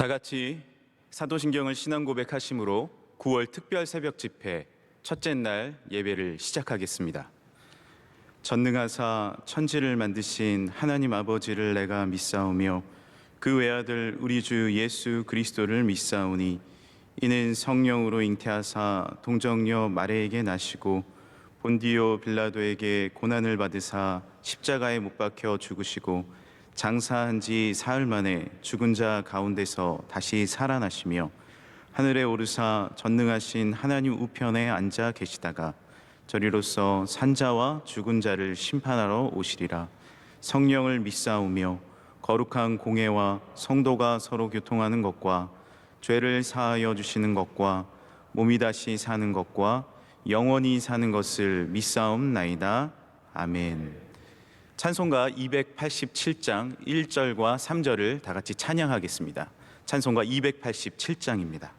다 같이 사도신경을 신앙 고백하심으로 9월 특별 새벽 집회 첫째 날 예배를 시작하겠습니다. 전능하사 천지를 만드신 하나님 아버지를 내가 믿사오며 그 외아들 우리 주 예수 그리스도를 믿사오니 이는 성령으로 잉태하사 동정녀 마리아에게 나시고 본디오 빌라도에게 고난을 받으사 십자가에 못 박혀 죽으시고 장사한 지 사흘 만에 죽은 자 가운데서 다시 살아나시며 하늘에 오르사 전능하신 하나님 우편에 앉아 계시다가 저리로서 산자와 죽은 자를 심판하러 오시리라. 성령을 믿사오며 거룩한 공회와 성도가 서로 교통하는 것과 죄를 사하여 주시는 것과 몸이 다시 사는 것과 영원히 사는 것을 믿사옵나이다. 아멘. 찬송가 287장 1절과 3절을 다 같이 찬양하겠습니다. 찬송가 287장입니다.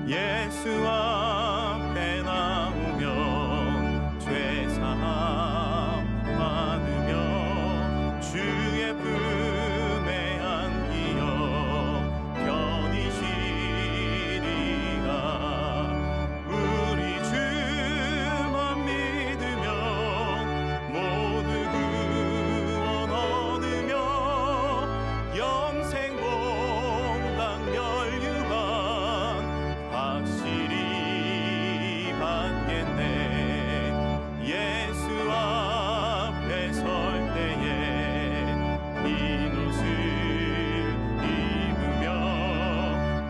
예수 앞에 나오면 죄사함 받으며 주의 품에 안기어 편히 쉬리라. 우리 주만 믿으면 모두 구원 얻으며 영생 복락 멸류관 확실히 받겠네. 예수 앞에 설 때에 흰 옷을 입으며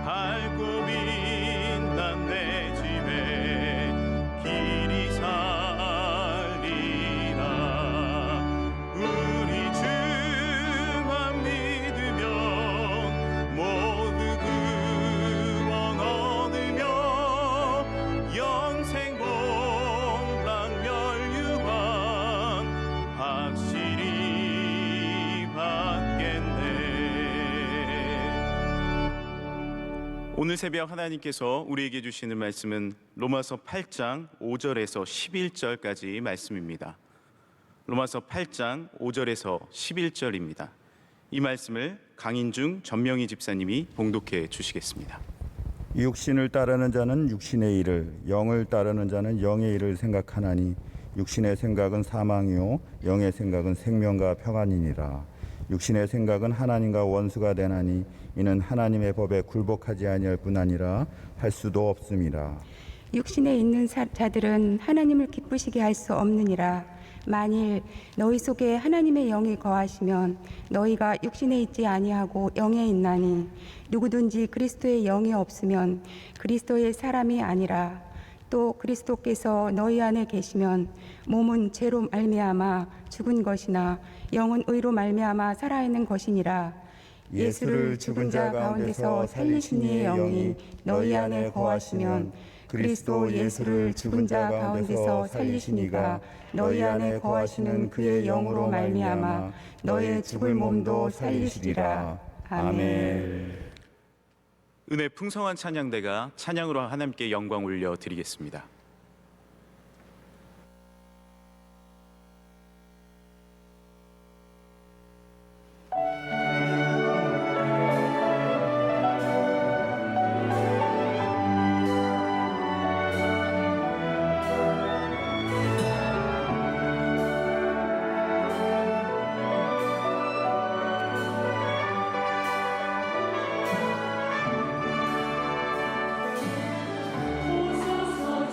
밝고 빛난 내 집에 길이 살리라. 우리 주만 믿으면 모두 구원 얻으며 영생 복락 멸류관 확실히 받겠네. 오늘 새벽 하나님께서 우리에게 주시는 말씀은 로마서 8장 5절에서 11절까지 말씀입니다. 로마서 8장 5절에서 11절입니다. 이 말씀을 강인중 전명희 집사님이 봉독해 주시겠습니다. 육신을 따르는 자는 육신의 일을, 영을 따르는 자는 영의 일을 생각하나니 육신의 생각은 사망이요 영의 생각은 생명과 평안이니라. 육신의 생각은 하나님과 원수가 되나니 이는 하나님의 법에 굴복하지 아니할 뿐 아니라 할 수도 없음이라. 육신에 있는 자들은 하나님을 기쁘시게 할 수 없느니라. 만일 너희 속에 하나님의 영이 거하시면 너희가 육신에 있지 아니하고 영에 있나니 누구든지 그리스도의 영이 없으면 그리스도의 사람이 아니라. 또 그리스도께서 너희 안에 계시면 몸은 죄로 말미암아 죽은 것이나 영은 의로 말미암아 살아있는 것이니라. 예수를 죽은 자 가운데서 살리신 이의 영이 너희 안에 거하시면 그리스도 예수를 죽은 자 가운데서 살리신 이가 너희 안에 거하시는 그의 영으로 말미암아 너의 죽을 몸도 살리시리라. 아멘. 은혜 풍성한 찬양대가 찬양으로 하나님께 영광 올려 드리겠습니다. 오소서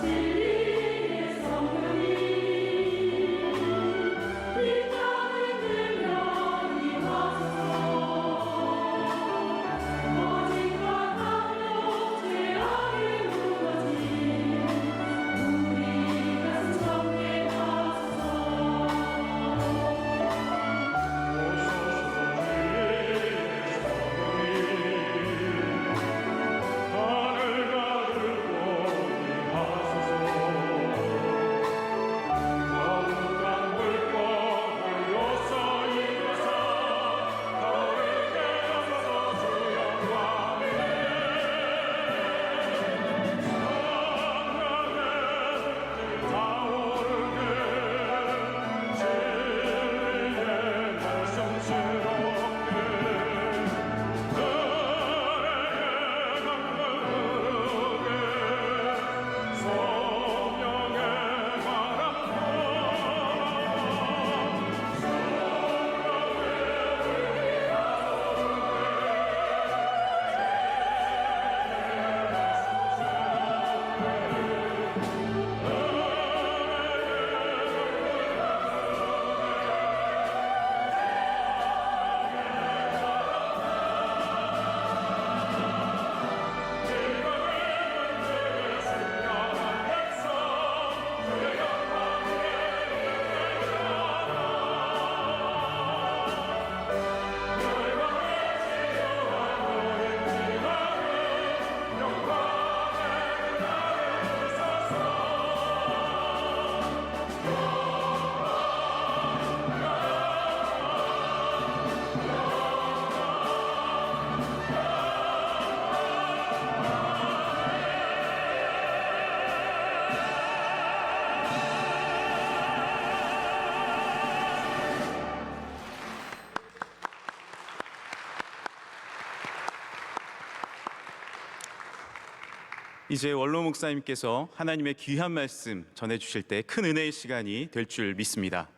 이제 원로 목사님께서 하나님의 귀한 말씀 전해 주실 때 큰 은혜의 시간이 될 줄 믿습니다.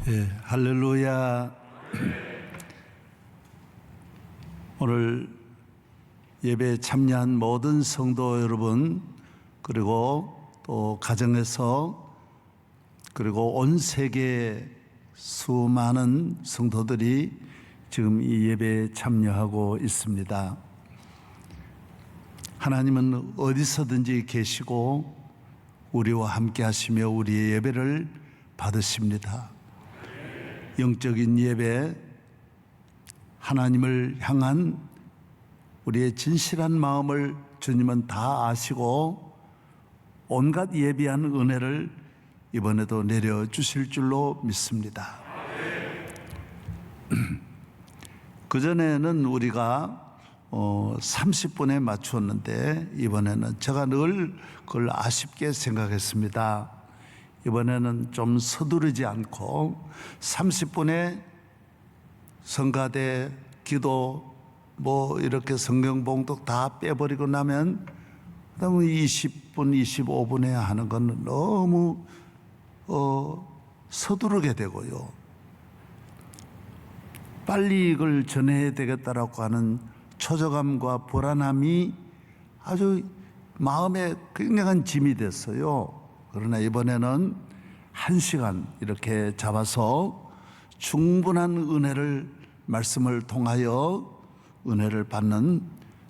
예, 할렐루야. 오늘 예배에 참여한 모든 성도 여러분, 그리고 또 가정에서, 그리고 온 세계 수많은 성도들이 지금 이 예배에 참여하고 있습니다. 하나님은 어디서든지 계시고 우리와 함께 하시며 우리의 예배를 받으십니다. 영적인 예배, 하나님을 향한 우리의 진실한 마음을 주님은 다 아시고 온갖 예비한 은혜를 이번에도 내려주실 줄로 믿습니다. 그전에는 우리가 30분에 맞추었는데 이번에는 제가 늘 그걸 아쉽게 생각했습니다. 이번에는 좀 서두르지 않고 30분에 성가대, 기도, 이렇게 성경 봉독 다 빼버리고 나면 그다음에 20분, 25분에 하는 건 너무 서두르게 되고요. 빨리 이걸 전해야 되겠다라고 하는 초조감과 불안함이 아주 마음에 굉장한 짐이 됐어요. 그러나 이번에는 1시간 이렇게 잡아서 충분한 은혜를, 말씀을 통하여 은혜를 받는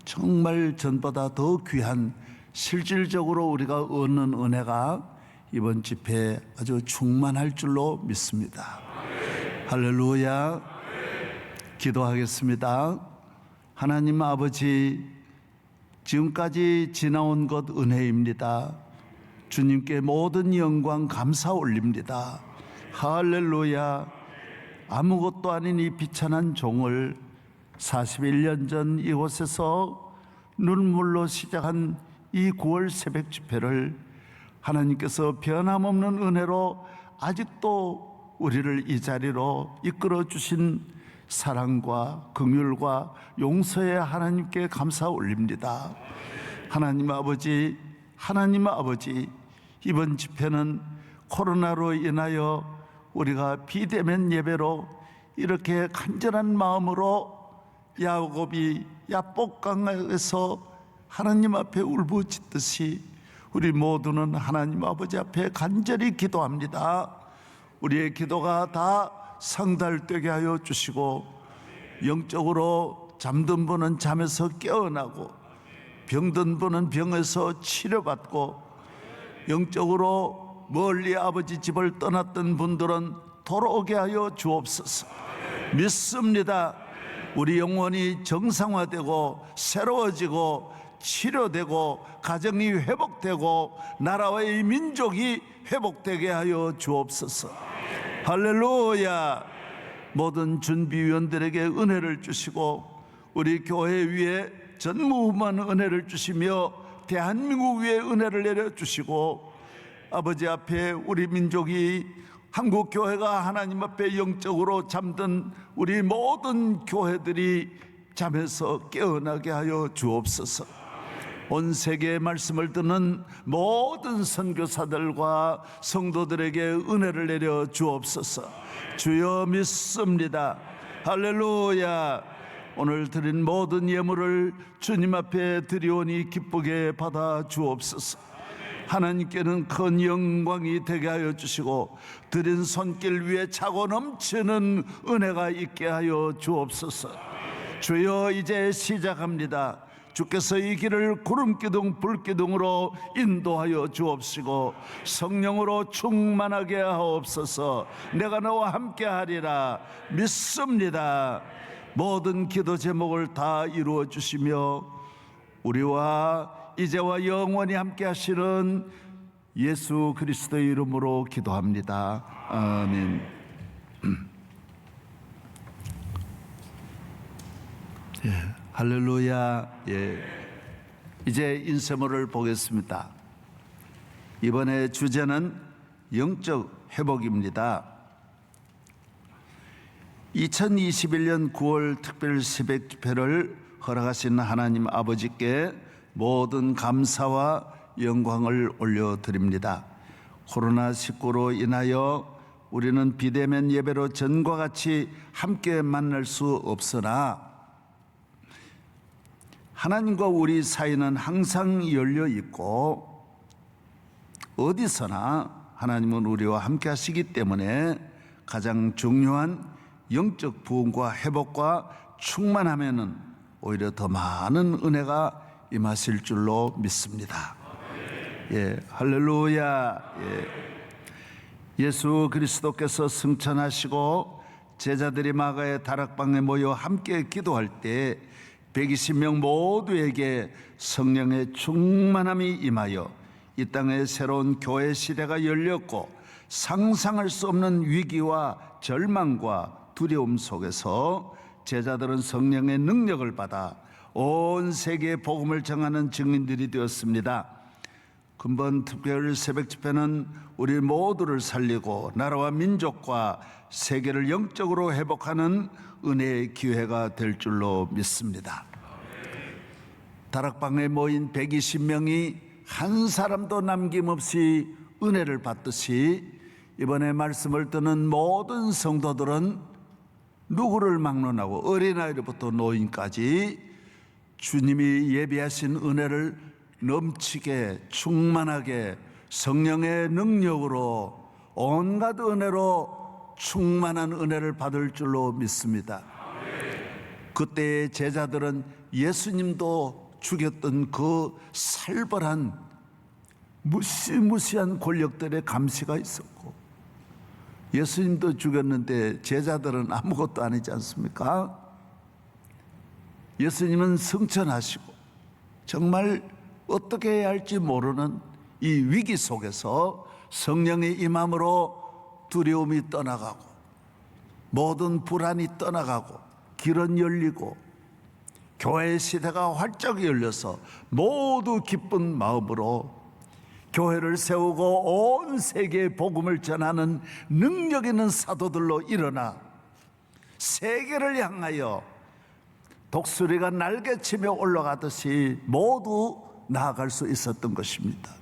정말 전보다 더 귀한, 실질적으로 우리가 얻는 은혜가 이번 집회에 아주 충만할 줄로 믿습니다. 할렐루야. 기도하겠습니다. 하나님 아버지, 지금까지 지나온 것 은혜입니다. 주님께 모든 영광 감사 올립니다. 할렐루야. 아무것도 아닌 이 비천한 종을 41년 전 이곳에서 눈물로 시작한 이 9월 새벽 집회를 하나님께서 변함없는 은혜로 아직도 우리를 이 자리로 이끌어 주신 사랑과 긍휼과 용서의 하나님께 감사 올립니다. 하나님 아버지, 이번 집회는 코로나로 인하여 우리가 비대면 예배로 이렇게 간절한 마음으로 야곱이 야복강에서 하나님 앞에 울부짖듯이 우리 모두는 하나님 아버지 앞에 간절히 기도합니다. 우리의 기도가 다 상달되게 하여 주시고, 영적으로 잠든 분은 잠에서 깨어나고, 병든 분은 병에서 치료받고, 영적으로 멀리 아버지 집을 떠났던 분들은 돌아오게 하여 주옵소서. 믿습니다. 우리 영혼이 정상화되고 새로워지고 치료되고 가정이 회복되고 나라와의 민족이 회복되게 하여 주옵소서. 할렐루야. 모든 준비위원들에게 은혜를 주시고 우리 교회 위에 전무후무한 은혜를 주시며 대한민국 위에 은혜를 내려주시고, 아버지 앞에 우리 민족이, 한국교회가 하나님 앞에 영적으로 잠든 우리 모든 교회들이 잠에서 깨어나게 하여 주옵소서. 온 세계의 말씀을 듣는 모든 선교사들과 성도들에게 은혜를 내려 주옵소서. 주여 믿습니다. 할렐루야. 오늘 드린 모든 예물을 주님 앞에 드리오니 기쁘게 받아 주옵소서. 하나님께는 큰 영광이 되게 하여 주시고 드린 손길 위에 차고 넘치는 은혜가 있게 하여 주옵소서. 주여, 이제 시작합니다. 주께서 이 길을 구름기둥 불기둥으로 인도하여 주옵시고 성령으로 충만하게 하옵소서. 내가 너와 함께 하리라 믿습니다. 모든 기도 제목을 다 이루어 주시며 우리와 이제와 영원히 함께 하시는 예수 그리스도의 이름으로 기도합니다. 아멘. 예, 할렐루야. 예, 이제 인쇄물을 보겠습니다. 이번에 주제는 영적 회복입니다. 2021년 9월 특별 새벽 집회를 허락하신 하나님 아버지께 모든 감사와 영광을 올려드립니다. 코로나19로 인하여 우리는 비대면 예배로 전과 같이 함께 만날 수 없으나 하나님과 우리 사이는 항상 열려 있고 어디서나 하나님은 우리와 함께 하시기 때문에 가장 중요한 영적 부흥과 회복과 충만하면은 오히려 더 많은 은혜가 임하실 줄로 믿습니다. 예, 할렐루야. 예수 그리스도께서 승천하시고 제자들이 마가의 다락방에 모여 함께 기도할 때 120명 모두에게 성령의 충만함이 임하여 이 땅에 새로운 교회 시대가 열렸고 상상할 수 없는 위기와 절망과 두려움 속에서 제자들은 성령의 능력을 받아 온 세계에 복음을 전하는 증인들이 되었습니다. 금번 특별 새벽 집회는 우리 모두를 살리고 나라와 민족과 세계를 영적으로 회복하는 은혜의 기회가 될 줄로 믿습니다. 다락방에 모인 120명이 한 사람도 남김없이 은혜를 받듯이 이번에 말씀을 듣는 모든 성도들은 누구를 막론하고 어린아이로부터 노인까지 주님이 예비하신 은혜를 넘치게 충만하게 성령의 능력으로 온갖 은혜로 충만한 은혜를 받을 줄로 믿습니다. 그때의 제자들은 예수님도 죽였던 그 살벌한 무시무시한 권력들의 감시가 있었고 예수님도 죽였는데 제자들은 아무것도 아니지 않습니까? 예수님은 승천하시고 정말 어떻게 해야 할지 모르는 이 위기 속에서 성령의 임함으로 두려움이 떠나가고 모든 불안이 떠나가고 길은 열리고 교회의 시대가 활짝 열려서 모두 기쁜 마음으로 교회를 세우고 온 세계에 복음을 전하는 능력 있는 사도들로 일어나 세계를 향하여 독수리가 날개치며 올라가듯이 모두 나아갈 수 있었던 것입니다.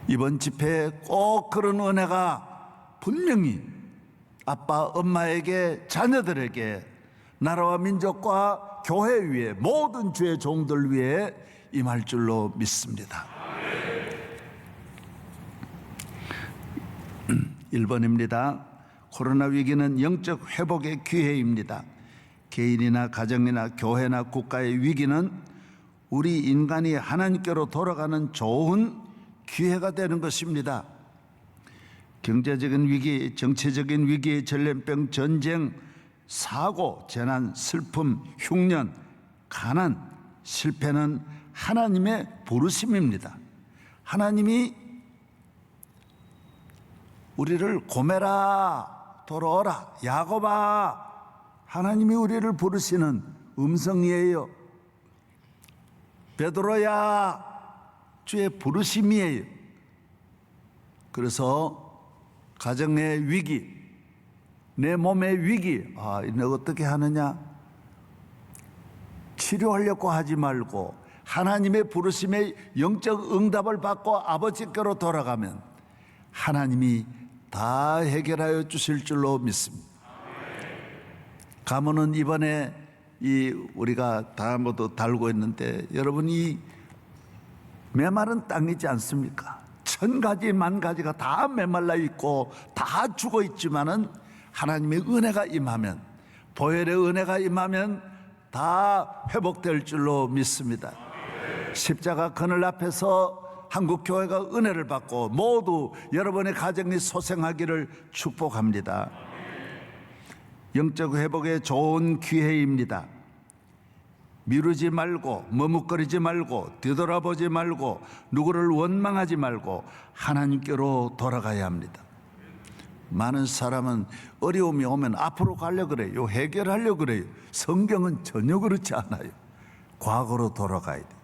이번 집회에 꼭 그런 은혜가 분명히 아빠, 엄마에게, 자녀들에게, 나라와 민족과 교회 위에 모든 주의 종들 위에 임할 줄로 믿습니다. 1번입니다. 코로나 위기는 영적 회복의 기회입니다. 개인이나 가정이나 교회나 국가의 위기는 우리 인간이 하나님께로 돌아가는 좋은 기회가 되는 것입니다. 경제적인 위기, 정치적인 위기, 전염병, 전쟁, 사고, 재난, 슬픔, 흉년, 가난, 실패는 하나님의 부르심입니다. 하나님이 우리를 고메라 돌아오라 야곱아, 하나님이 우리를 부르시는 음성이에요. 베드로야, 주의 부르심이에요. 그래서 가정의 위기, 내 몸의 위기, 내가 어떻게 하느냐? 치료하려고 하지 말고 하나님의 부르심에 영적 응답을 받고 아버지께로 돌아가면 하나님이 다 해결하여 주실 줄로 믿습니다. 가문은 이번에 우리가 다 모두 달고 있는데 여러분, 이 메마른 땅이지 않습니까? 1000가지 만가지가 다 메말라 있고 다 죽어 있지만은 하나님의 은혜가 임하면, 보혈의 은혜가 임하면 다 회복될 줄로 믿습니다. 십자가 그늘 앞에서 한국교회가 은혜를 받고 모두 여러분의 가정이 소생하기를 축복합니다. 영적 회복의 좋은 기회입니다. 미루지 말고, 머뭇거리지 말고, 뒤돌아보지 말고, 누구를 원망하지 말고 하나님께로 돌아가야 합니다. 많은 사람은 어려움이 오면 앞으로 가려고 그래요. 해결하려고 그래요. 성경은 전혀 그렇지 않아요. 과거로 돌아가야 돼요.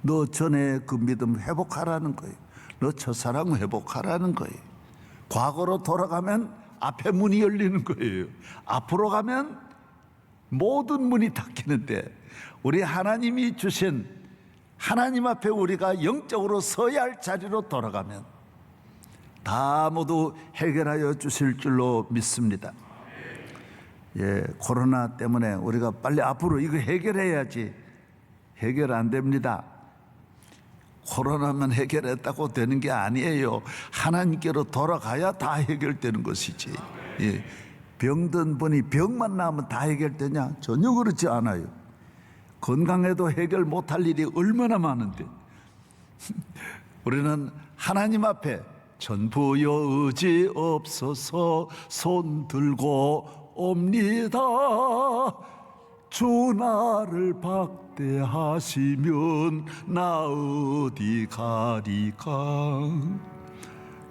너 전에 그 믿음 회복하라는 거예요. 너 첫사랑 회복하라는 거예요. 과거로 돌아가면 앞에 문이 열리는 거예요. 앞으로 가면 모든 문이 닫히는데 우리 하나님이 주신 하나님 앞에 우리가 영적으로 서야 할 자리로 돌아가면 다 모두 해결하여 주실 줄로 믿습니다. 예, 코로나 때문에 우리가 빨리 앞으로 이거 해결해야지. 해결 안 됩니다. 코로나만 해결했다고 되는 게 아니에요. 하나님께로 돌아가야 다 해결되는 것이지. 예, 병든 분이 병만 나으면 다 해결되냐? 전혀 그렇지 않아요. 건강해도 해결 못할 일이 얼마나 많은데 우리는 하나님 앞에 전부여 의지 없어서 손 들고 옵니다. 주 나를 박대하시면 나 어디 가리까.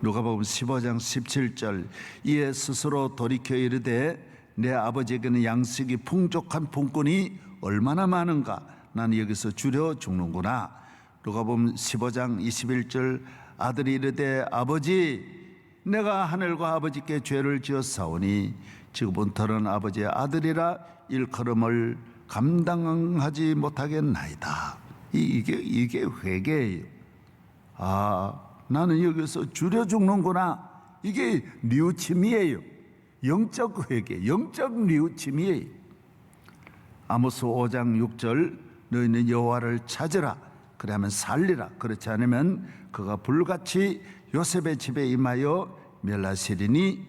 누가복음 15장 17절 이에 스스로 돌이켜 이르되 내 아버지에게는 양식이 풍족한 품꾼이 얼마나 많은가. 나는 여기서 줄여 죽는구나. 누가복음 15장 21절 아들이 이르되 아버지 내가 하늘과 아버지께 죄를 지었사오니 지금부터는 아버지의 아들이라 일컬음을 감당하지 못하겠나이다. 이게 회개예요. 아, 나는 여기서 줄여 죽는구나. 이게 뉘우침이에요. 영적 회개, 영적 뉘우침이에요. 아모스 5장 6절 너희는 여호와를 찾으라. 그래야면 살리라. 그렇지 않으면 그가 불같이 요셉의 집에 임하여 멸하시리니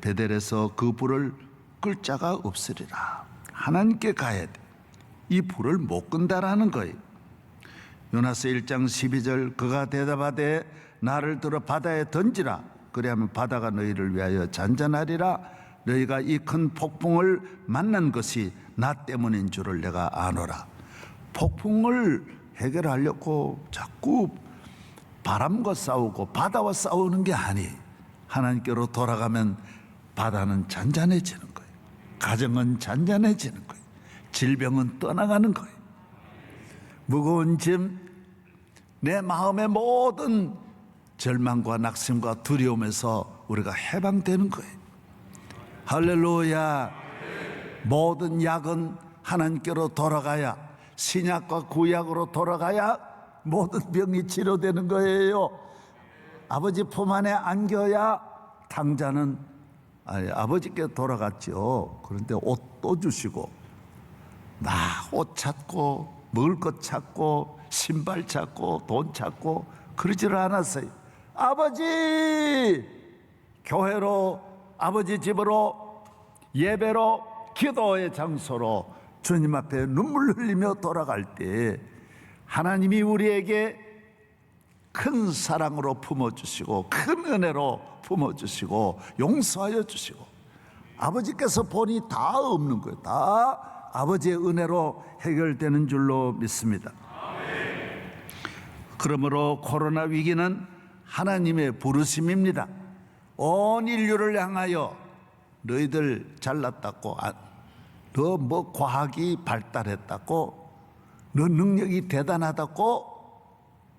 베델에서 그 불을 끌 자가 없으리라. 하나님께 가야 돼. 이 불을 못 끈다라는 거예요. 요나스 1장 12절 그가 대답하되 나를 들어 바다에 던지라. 그리하면 바다가 너희를 위하여 잔잔하리라. 너희가 이 큰 폭풍을 만난 것이 나 때문인 줄을 내가 아노라. 폭풍을 해결하려고 자꾸 바람과 싸우고 바다와 싸우는 게 아니에요. 하나님께로 돌아가면 바다는 잔잔해지는 거예요. 가정은 잔잔해지는 거예요. 질병은 떠나가는 거예요. 무거운 짐, 내 마음의 모든 절망과 낙심과 두려움에서 우리가 해방되는 거예요. 할렐루야. 모든 약은 하나님께로 돌아가야, 신약과 구약으로 돌아가야 모든 병이 치료되는 거예요. 아버지 품 안에 안겨야 당자는 아버지께 돌아갔죠. 그런데 옷도 주시고 나 옷 찾고 먹을 것 찾고 신발 찾고 돈 찾고 그러지를 않았어요. 아버지 교회로, 아버지 집으로, 예배로, 기도의 장소로 주님 앞에 눈물 흘리며 돌아갈 때 하나님이 우리에게 큰 사랑으로 품어주시고 큰 은혜로 품어주시고 용서하여 주시고 아버지께서 본이 다 없는 거예요. 다 아버지의 은혜로 해결되는 줄로 믿습니다. 그러므로 코로나 위기는 하나님의 부르심입니다. 온 인류를 향하여 너희들 잘났다고, 너 뭐 과학이 발달했다고, 너 능력이 대단하다고,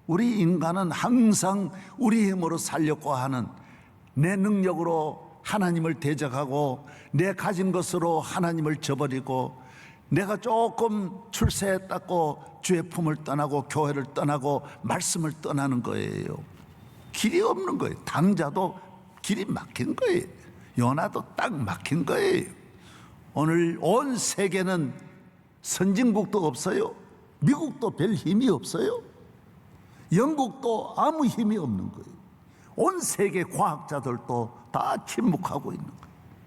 우리 인간은 항상 우리 힘으로 살려고 하는, 내 능력으로 하나님을 대적하고 내 가진 것으로 하나님을 저버리고 내가 조금 출세했다고 주의 품을 떠나고 교회를 떠나고 말씀을 떠나는 거예요. 길이 없는 거예요. 당자도 길이 막힌 거예요. 요나도 딱 막힌 거예요. 오늘 온 세계는 선진국도 없어요. 미국도 별 힘이 없어요. 영국도 아무 힘이 없는 거예요. 온 세계 과학자들도 다 침묵하고 있는 거예요.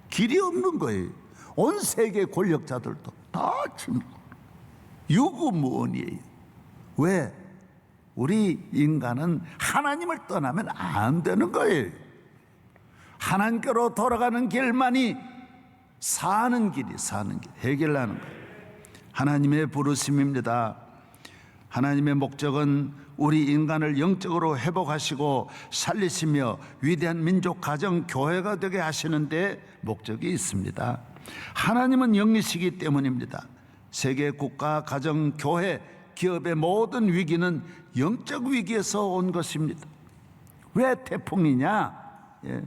길이 없는 거예요. 온 세계 권력자들도 다 침묵. 유구무원이에요. 왜? 우리 인간은 하나님을 떠나면 안 되는 거예요. 하나님께로 돌아가는 길만이 사는 길, 해결하는 거예요. 하나님의 부르심입니다. 하나님의 목적은 우리 인간을 영적으로 회복하시고 살리시며 위대한 민족, 가정, 교회가 되게 하시는 데 목적이 있습니다. 하나님은 영이시기 때문입니다. 세계 국가, 가정, 교회 기업의 모든 위기는 영적 위기에서 온 것입니다. 왜 태풍이냐? 예.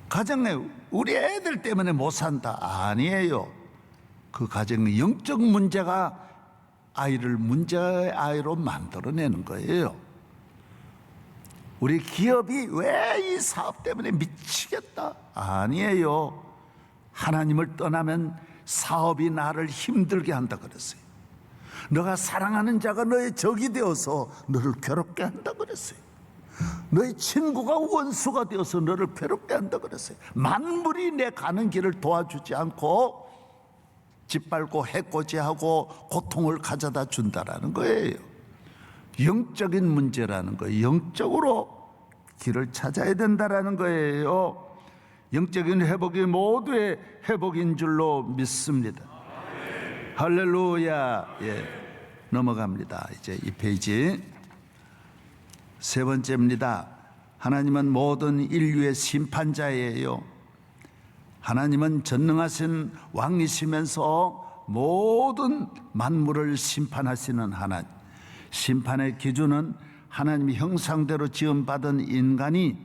가정에 우리 애들 때문에 못 산다. 아니에요. 그 가정의 영적 문제가 아이를 문제의 아이로 만들어내는 거예요. 우리 기업이 왜 이 사업 때문에 미치겠다? 아니에요. 하나님을 떠나면 사업이 나를 힘들게 한다 그랬어요. 너가 사랑하는 자가 너의 적이 되어서 너를 괴롭게 한다 그랬어요. 너의 친구가 원수가 되어서 너를 괴롭게 한다 그랬어요. 만물이 내 가는 길을 도와주지 않고 짓밟고 해코지하고 고통을 가져다 준다라는 거예요. 영적인 문제라는 거예요. 영적으로 길을 찾아야 된다라는 거예요. 영적인 회복이 모두의 회복인 줄로 믿습니다. 할렐루야. 예. 넘어갑니다. 이제 이 페이지 세 번째입니다. 하나님은 모든 인류의 심판자예요. 하나님은 전능하신 왕이시면서 모든 만물을 심판하시는 하나님. 심판의 기준은 하나님의 형상대로 지음받은 인간이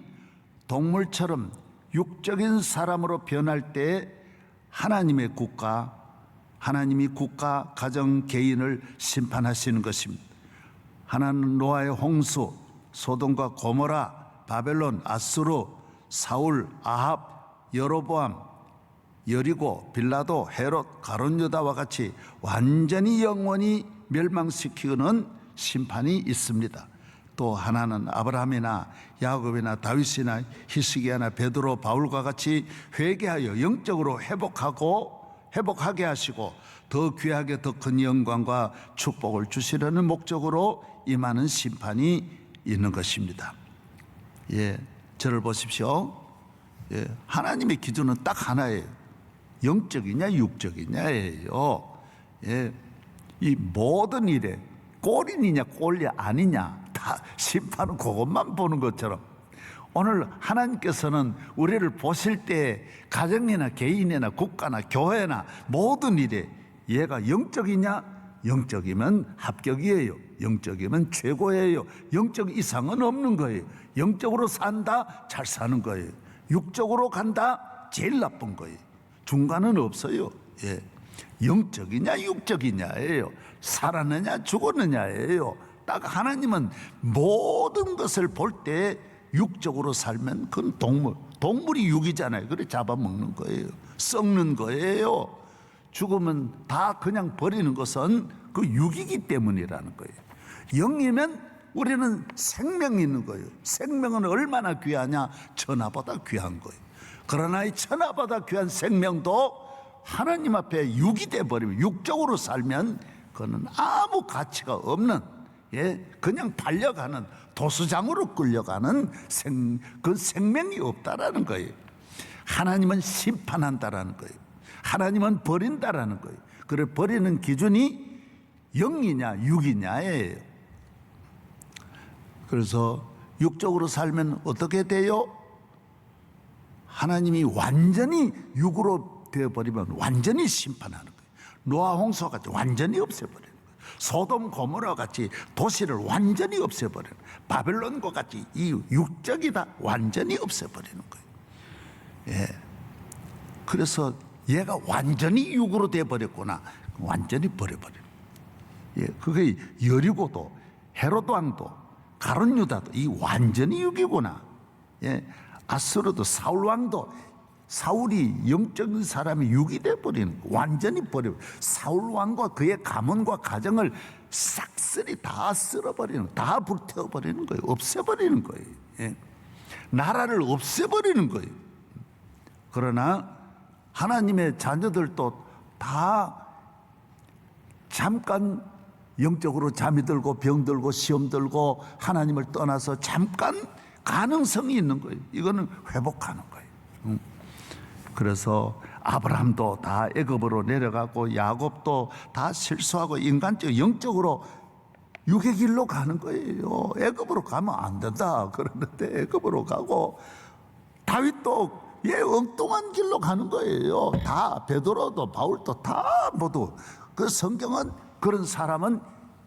동물처럼 육적인 사람으로 변할 때 하나님의 국가, 하나님이 국가, 가정, 개인을 심판하시는 것입니다. 하나는 노아의 홍수, 소돔과 고모라, 바벨론, 아수르, 사울, 아합, 여로보암, 여리고, 빌라도, 헤롯, 가룟유다와 같이 완전히 영원히 멸망시키는 심판이 있습니다. 또 하나는 아브라함이나 야곱이나 다윗이나 히스기야나 베드로, 바울과 같이 회개하여 영적으로 회복하게 하시고 더 귀하게 더 큰 영광과 축복을 주시려는 목적으로 임하는 심판이 있는 것입니다. 예, 저를 보십시오. 예, 하나님의 기준은 딱 하나예요. 영적이냐 육적이냐예요. 예, 이 모든 일에 꼴이냐 꼴이 아니냐 다 심판은 그것만 보는 것처럼 오늘 하나님께서는 우리를 보실 때 가정이나 개인이나 국가나 교회나 모든 일에 얘가 영적이냐? 영적이면 합격이에요. 영적이면 최고예요. 영적 이상은 없는 거예요. 영적으로 산다? 잘 사는 거예요. 육적으로 간다? 제일 나쁜 거예요. 중간은 없어요. 예. 영적이냐 육적이냐예요. 살았느냐 죽었느냐예요. 딱 하나님은 모든 것을 볼 때 육적으로 살면 그건 동물이 육이잖아요. 그래 잡아먹는 거예요. 썩는 거예요. 죽으면 다 그냥 버리는 것은 그 육이기 때문이라는 거예요. 영이면 우리는 생명이 있는 거예요. 생명은 얼마나 귀하냐? 천하보다 귀한 거예요. 그러나 이 천하보다 귀한 생명도 하나님 앞에 육이 돼버리면, 육적으로 살면 그거는 아무 가치가 없는, 예, 그냥 달려가는 도수장으로 끌려가는 그 생명이 없다라는 거예요. 하나님은 심판한다라는 거예요. 하나님은 버린다라는 거예요. 그래 버리는 기준이 영이냐 육이냐예요. 그래서 육적으로 살면 어떻게 돼요? 하나님이 완전히 육으로 되어버리면 완전히 심판하는 거예요. 노아 홍수와 같이 완전히 없애버리는 거예요. 소돔 고모라 같이 도시를 완전히 없애버리는 거예요. 바벨론과 같이 이 육적이다 완전히 없애버리는 거예요. 예. 그래서 얘가 완전히 육으로 되어버렸구나. 완전히 버려버리는 거예요. 예. 그게 여리고도 헤롯 왕도 가룟유다도 이 완전히 육이구나. 예. 아수르도 사울 왕도 사울이 영적인 사람이 육이 돼버리는 거예요. 완전히 버려버려요. 사울 왕과 그의 가문과 가정을 싹쓸이 다 쓸어버리는, 다 불태워버리는 거예요. 없애버리는 거예요. 예. 나라를 없애버리는 거예요. 그러나 하나님의 자녀들도 다 잠깐 영적으로 잠이 들고 병 들고 시험 들고 하나님을 떠나서 잠깐 가능성이 있는 거예요. 이거는 회복하는 거예요. 그래서 아브라함도 다 애굽으로 내려가고 야곱도 다 실수하고 인간적 영적으로 육의 길로 가는 거예요. 애굽으로 가면 안 된다 그러는데 애굽으로 가고, 다윗도 엉뚱한 길로 가는 거예요. 다 베드로도 바울도 다 모두 그 성경은 그런 사람은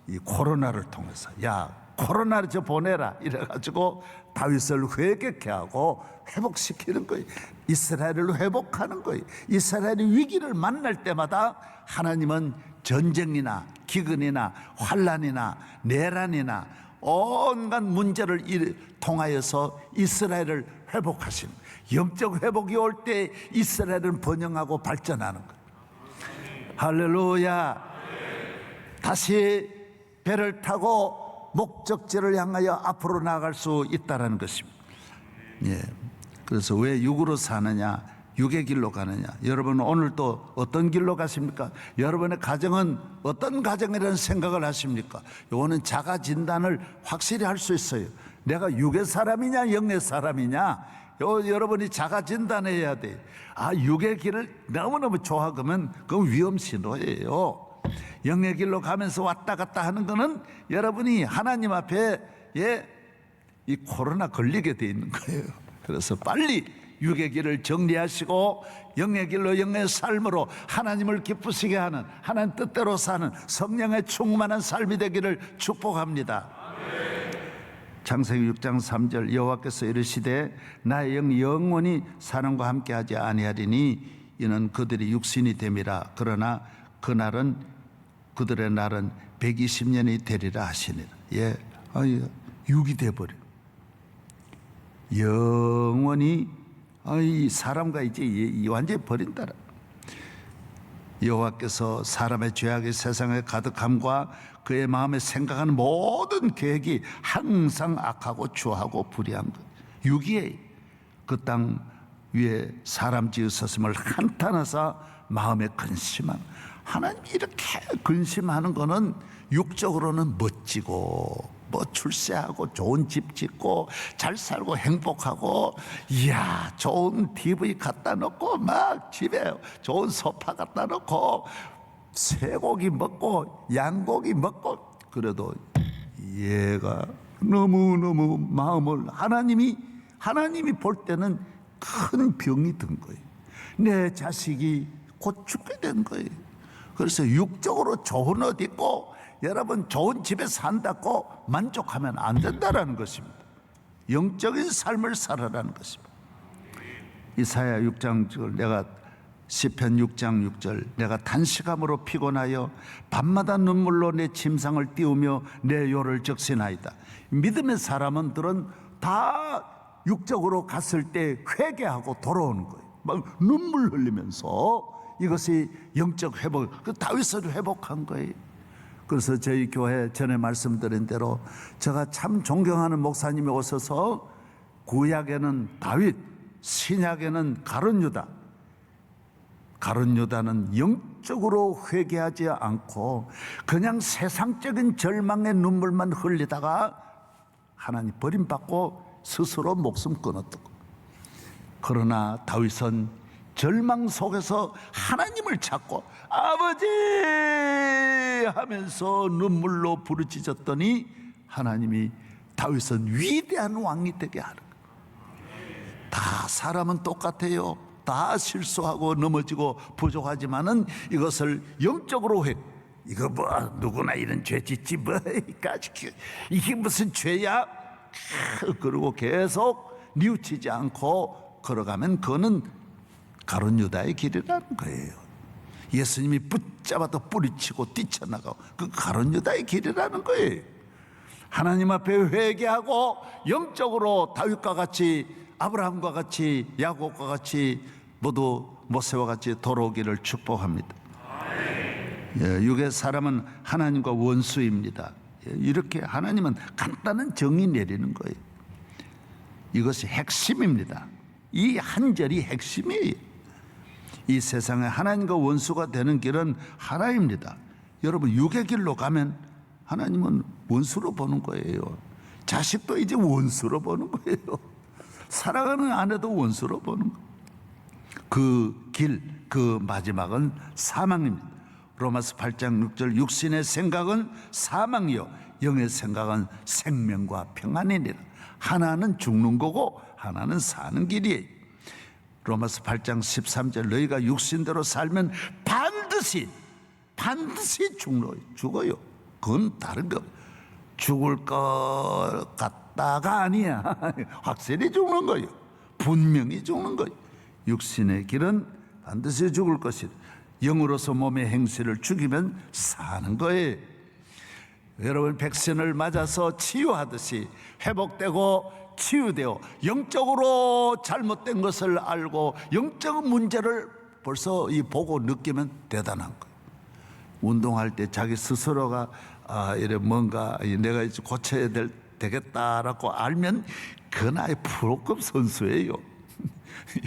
이 코로나를 통해서 야 코로나를 저 보내라 이래가지고 다윗을 회개케 하고 회복시키는 거예요. 이스라엘을 회복하는 거예요. 이스라엘이 위기를 만날 때마다 하나님은 전쟁이나 기근이나 환란이나 내란이나 온갖 문제를 통하여서 이스라엘을 회복하시는 거예요. 영적 회복이 올 때 이스라엘은 번영하고 발전하는 거예요. 할렐루야. 다시 배를 타고 목적지를 향하여 앞으로 나아갈 수 있다는 것입니다. 예. 그래서 왜 육으로 사느냐, 육의 길로 가느냐. 여러분 오늘 또 어떤 길로 가십니까? 여러분의 가정은 어떤 가정이라는 생각을 하십니까? 요거는 자가 진단을 확실히 할 수 있어요. 내가 육의 사람이냐 영의 사람이냐, 여러분이 자가 진단해야 돼. 아, 육의 길을 너무너무 좋아하면 그건 위험 신호예요. 영의 길로 가면서 왔다 갔다 하는 거는 여러분이 하나님 앞에 이 코로나 걸리게 돼 있는 거예요. 그래서 빨리 육의 길을 정리하시고 영의 길로 영의 삶으로 하나님을 기쁘시게 하는, 하나님 뜻대로 사는 성령의 충만한 삶이 되기를 축복합니다. 창세기 6장 3절 여호와께서 이르시되 나의 영원히 사람과 함께하지 아니하리니 이는 그들이 육신이 됨이라. 그러나 그날은 그들의 날은 120년이 되리라 하시니라. 예, 육이 돼버려. 영원히 사람과 이제 완전히 버린다라. 여호와께서 사람의 죄악이 세상에 가득함과 그의 마음에 생각하는 모든 계획이 항상 악하고 추하고 불의한 것. 육이에 그 땅 위에 사람 지으셨음을 한탄하사 마음에 근심한. 하나님 이렇게 근심하는 거는 육적으로는 멋지고 뭐 출세하고 좋은 집 짓고 잘 살고 행복하고, 이야 좋은 TV 갖다 놓고 막 집에 좋은 소파 갖다 놓고 쇠고기 먹고 양고기 먹고, 그래도 얘가 너무너무 마음을 하나님이 볼 때는 큰 병이 든 거예요. 내 자식이 곧 죽게 된 거예요. 그래서 육적으로 좋은 옷 입고 여러분 좋은 집에 산다고 만족하면 안 된다라는 것입니다. 영적인 삶을 살아라는 것입니다. 이사야 6장 6절, 내가 시편 6장 6절, 내가 단식함으로 피곤하여 밤마다 눈물로 내 침상을 띄우며 내 요를 적신하이다. 믿음의 사람들은 다 육적으로 갔을 때 회개하고 돌아오는 거예요. 막 눈물 흘리면서. 이것이 영적 회복, 그 다윗을 회복한 거예요. 그래서 저희 교회 전에 말씀드린 대로 제가 참 존경하는 목사님이 오셔서 구약에는 다윗, 신약에는 가룟 유다. 가룟 유다는 영적으로 회개하지 않고 그냥 세상적인 절망의 눈물만 흘리다가 하나님 버림받고 스스로 목숨 끊었다고. 그러나 다윗은 절망 속에서 하나님을 찾고 아버지 하면서 눈물로 부르짖었더니 하나님이 다윗은 위대한 왕이 되게 하는 거예요. 다 사람은 똑같아요. 다 실수하고 넘어지고 부족하지만은 이것을 영적으로 이거 뭐 누구나 이런 죄 짓지 뭐 이게 무슨 죄야? 그러고 계속 뉘우치지 않고 걸어가면 그거는 가룟 유다의 길이라는 거예요. 예수님이 붙잡아도 뿌리치고 뛰쳐나가고 그 가룟 유다의 길이라는 거예요. 하나님 앞에 회개하고 영적으로 다윗과 같이, 아브라함과 같이, 야곱과 같이 모두 모세와 같이 돌아오기를 축복합니다. 육의 사람은 하나님과 원수입니다. 이렇게 하나님은 간단한 정의 내리는 거예요. 이것이 핵심입니다. 이 한 절이 핵심이에요. 이 세상에 하나님과 원수가 되는 길은 하나입니다. 여러분 육의 길로 가면 하나님은 원수로 보는 거예요. 자식도 이제 원수로 보는 거예요. 사랑하는 아내도 원수로 보는 거예요. 그 길, 그 마지막은 사망입니다. 로마서 8장 6절, 육신의 생각은 사망이요 영의 생각은 생명과 평안이니라. 하나는 죽는 거고 하나는 사는 길이에요. 로마서 8장 13절, 너희가 육신대로 살면 반드시 반드시 죽어요. 그건 다른 거. 죽을 것 같다가 아니야. 확실히 죽는 거예요. 분명히 죽는 거예요. 육신의 길은 반드시 죽을 것이다. 영으로서 몸의 행실을 죽이면 사는 거예요. 여러분, 백신을 맞아서 치유하듯이 회복되고 치유되어 영적으로 잘못된 것을 알고 영적 문제를 벌써 보고 느끼면 대단한 거예요. 운동할 때 자기 스스로가 이래 뭔가 내가 이제 고쳐야 되겠다라고 알면 그 나이 프로급 선수예요.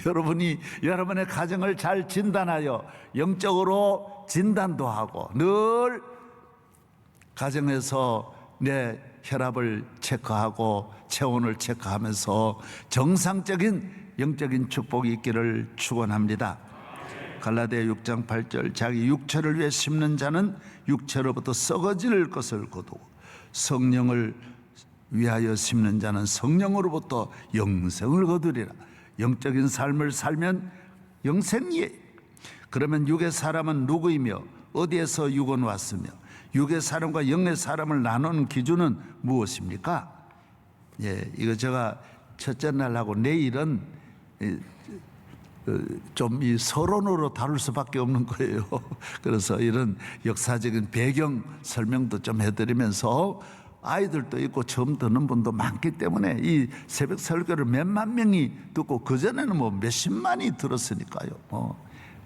여러분이 여러분의 가정을 잘 진단하여 영적으로 진단도 하고 늘 가정에서 내 혈압을 체크하고 체온을 체크하면서 정상적인 영적인 축복이 있기를 축원합니다. 갈라디아 6장 8절 자기 육체를 위해 심는 자는 육체로부터 썩어질 것을 거두고 성령을 위하여 심는 자는 성령으로부터 영생을 거두리라. 영적인 삶을 살면 영생이에요. 그러면 육의 사람은 누구이며 어디에서 육은 왔으며 육의 사람과 영의 사람을 나누는 기준은 무엇입니까? 이거 제가 첫째 날하고 내일은 좀 이 서론으로 다룰 수밖에 없는 거예요. 그래서 이런 역사적인 배경 설명도 좀 해드리면서 아이들도 있고 처음 듣는 분도 많기 때문에 이 새벽 설교를 몇만 명이 듣고 그전에는 뭐 몇십만이 들었으니까요.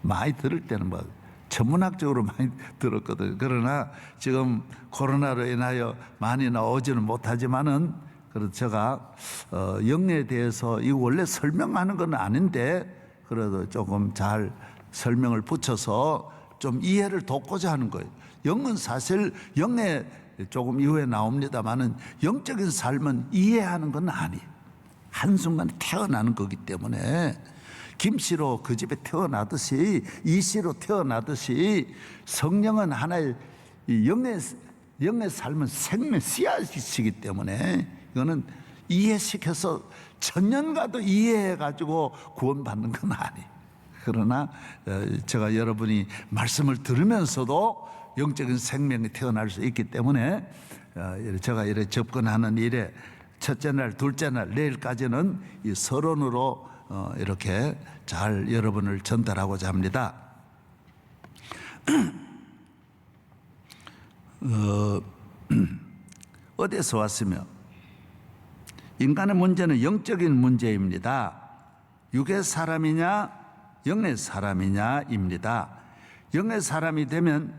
많이 들을 때는 뭐 천문학적으로 많이 들었거든요. 그러나 지금 코로나로 인하여 많이 나오지는 못하지만은 그래도 제가 영에 대해서 이 원래 설명하는 건 아닌데 그래도 조금 잘 설명을 붙여서 좀 이해를 돕고자 하는 거예요. 영은 사실 영에 조금 이후에 나옵니다만은 영적인 삶은 이해하는 건 아니에요. 한순간에 태어나는 거기 때문에 김씨로 그 집에 태어나듯이 이씨로 태어나듯이 성령은 하나의 영의 삶은 생명 씨앗이시기 때문에 이거는 이해시켜서 천년가도 이해해가지고 구원받는 건 아니에요. 그러나 제가 여러분이 말씀을 들으면서도 영적인 생명이 태어날 수 있기 때문에 제가 이렇게 접근하는 일에 첫째 날, 둘째 날, 내일까지는 이 서론으로 이렇게 잘 여러분을 전달하고자 합니다. 어디에서 왔으며 인간의 문제는 영적인 문제입니다. 육의 사람이냐 영의 사람이냐입니다. 영의 사람이 되면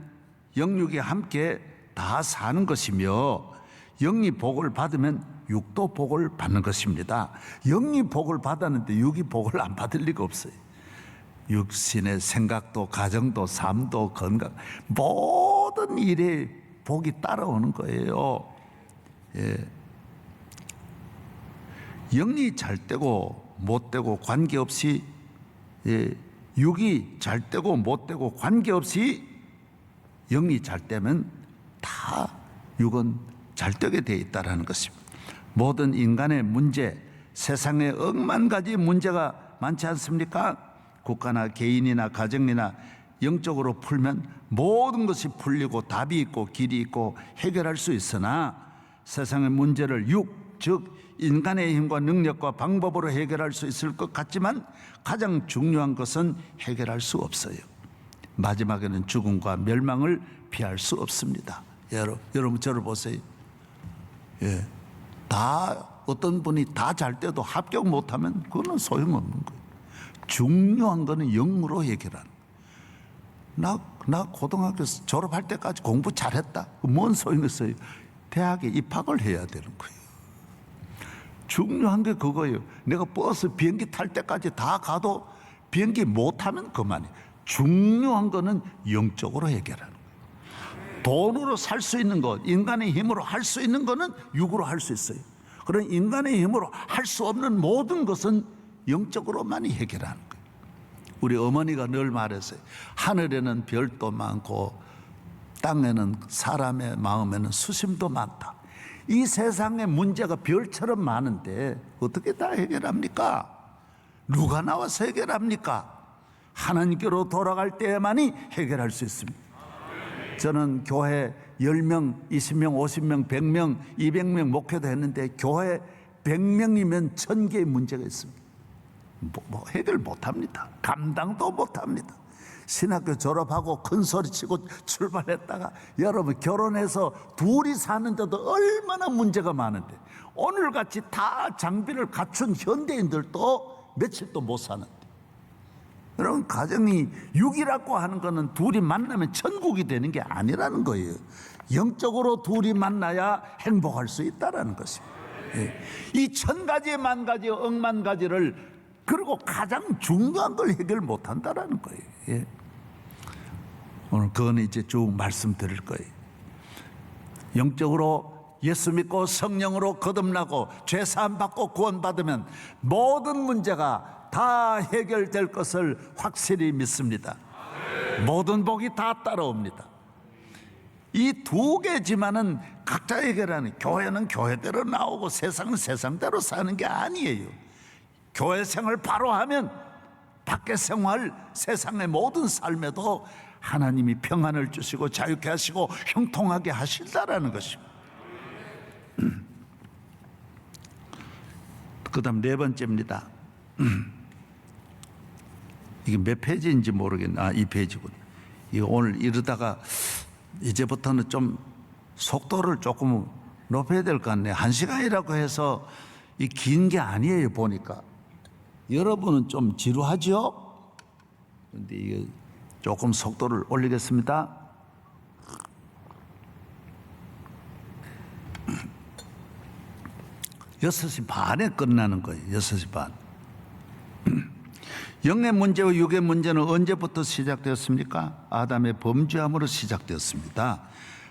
영육이 함께 다 사는 것이며 영이 복을 받으면 육도 복을 받는 것입니다. 영이 복을 받았는데 육이 복을 안 받을 리가 없어요. 육신의 생각도 가정도 삶도 건강 모든 일에 복이 따라오는 거예요. 영이 잘 되고 못 되고 관계없이 육이 잘 되고 못 되고 관계없이 영이 잘 되면 다 육은 잘 되게 돼 있다라는 것입니다. 모든 인간의 문제, 세상에 억만 가지 문제가 많지 않습니까? 국가나 개인이나 가정이나 영적으로 풀면 모든 것이 풀리고 답이 있고 길이 있고 해결할 수 있으나 세상의 문제를 즉 인간의 힘과 능력과 방법으로 해결할 수 있을 것 같지만 가장 중요한 것은 해결할 수 없어요. 마지막에는 죽음과 멸망을 피할 수 없습니다. 여러분 저를 보세요. 다 어떤 분이 다 잘 때도 합격 못하면 그거는 소용없는 거예요. 중요한 거는 영으로 해결하는 거예요. 나 고등학교 졸업할 때까지 공부 잘했다. 뭔 소용이 있어요. 대학에 입학을 해야 되는 거예요. 중요한 게 그거예요. 내가 버스 비행기 탈 때까지 다 가도 비행기 못 타면 그만이에요. 중요한 거는 영적으로 해결하는 거예요. 돈으로 살 수 있는 것, 인간의 힘으로 할 수 있는 거는 육으로 할 수 있어요. 그런 인간의 힘으로 할 수 없는 모든 것은 영적으로만이 해결하는 거예요. 우리 어머니가 늘 말했어요. 하늘에는 별도 많고 땅에는 사람의 마음에는 수심도 많다. 이 세상의 문제가 별처럼 많은데 어떻게 다 해결합니까? 누가 나와서 해결합니까? 하나님께로 돌아갈 때에만이 해결할 수 있습니다. 저는 교회 10명, 20명, 50명, 100명, 200명 목회도 했는데 교회 100명이면 1000개의 문제가 있습니다. 뭐 해결 못합니다. 감당도 못합니다. 신학교 졸업하고 큰 소리 치고 출발했다가 여러분 결혼해서 둘이 사는데도 얼마나 문제가 많은데 오늘같이 다 장비를 갖춘 현대인들도 며칠도 못 사는데 여러분 가정이 육이라고 하는 거는 둘이 만나면 천국이 되는 게 아니라는 거예요. 영적으로 둘이 만나야 행복할 수 있다는 것입니다. 이 1000가지 만가지 억만가지를 그리고 가장 중요한 걸 해결 못한다는 거예요. 오늘 그거는 이제 쭉 말씀드릴 거예요. 영적으로 예수 믿고 성령으로 거듭나고 죄사함 받고 구원받으면 모든 문제가 다 해결될 것을 확실히 믿습니다. 모든 복이 다 따라옵니다. 이 두 개지만은 각자 해결하는, 교회는 교회대로 나오고 세상은 세상대로 사는 게 아니에요. 교회 생활 바로 하면 밖에 생활, 세상의 모든 삶에도 하나님이 평안을 주시고 자유케 하시고 형통하게 하실다라는 것입니다. 그 다음 4번째입니다. 이게 몇 페이지인지 모르겠네. 이 페이지군. 이거 오늘 이러다가 이제부터는 좀 속도를 조금 높여야 될 것 같네. 1시간이라고 해서 이 긴 게 아니에요. 보니까 여러분은 좀 지루하죠? 그런데 이게 조금 속도를 올리겠습니다. 6시 반에 끝나는 거예요. 6시 반. 영의 문제와 육의 문제는 언제부터 시작되었습니까? 아담의 범죄함으로 시작되었습니다.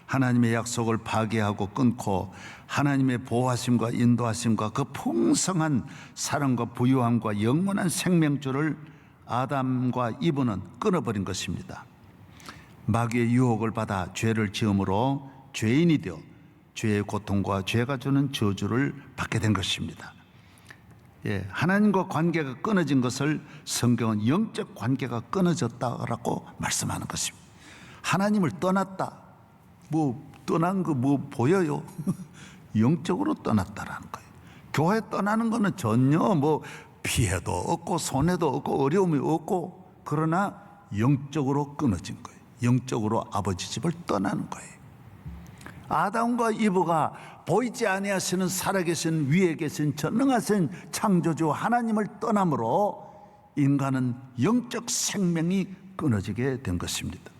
하나님의 약속을 파괴하고 끊고 하나님의 보호하심과 인도하심과 그 풍성한 사랑과 부유함과 영원한 생명줄을 아담과 이브는 끊어버린 것입니다. 마귀의 유혹을 받아 죄를 지음으로 죄인이 되어 죄의 고통과 죄가 주는 저주를 받게 된 것입니다. 하나님과 관계가 끊어진 것을 성경은 영적 관계가 끊어졌다라고 말씀하는 것입니다. 하나님을 떠났다. 떠난 거 보여요? 영적으로 떠났다라는 거예요. 교회 떠나는 거는 전혀 피해도 없고 손해도 없고 어려움이 없고 그러나 영적으로 끊어진 거예요. 영적으로 아버지 집을 떠나는 거예요. 아담과 이브가 보이지 아니하시는 살아계신 위에 계신 전능하신 창조주 하나님을 떠남으로 인간은 영적 생명이 끊어지게 된 것입니다.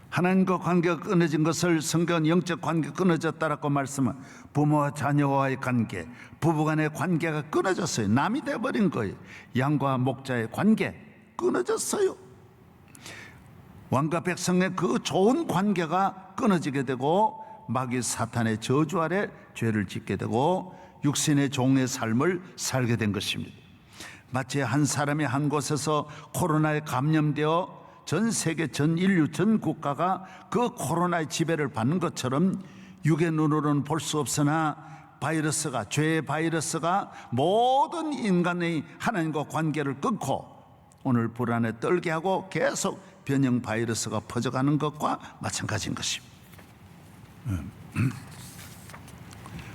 하나님과 관계가 끊어진 것을 성경은 영적 관계가 끊어졌다라고 말씀은 부모와 자녀와의 관계, 부부간의 관계가 끊어졌어요. 남이 돼버린 거예요. 양과 목자의 관계 끊어졌어요. 왕과 백성의 그 좋은 관계가 끊어지게 되고 마귀 사탄의 저주 아래 죄를 짓게 되고 육신의 종의 삶을 살게 된 것입니다. 마치 한 사람이 한 곳에서 코로나에 감염되어 전 세계, 전 인류, 전 국가가 그 코로나의 지배를 받는 것처럼 육의 눈으로는 볼 수 없으나 바이러스가, 죄의 바이러스가 모든 인간의 하나님과 관계를 끊고 오늘 불안에 떨게 하고 계속 변형 바이러스가 퍼져가는 것과 마찬가지인 것입니다.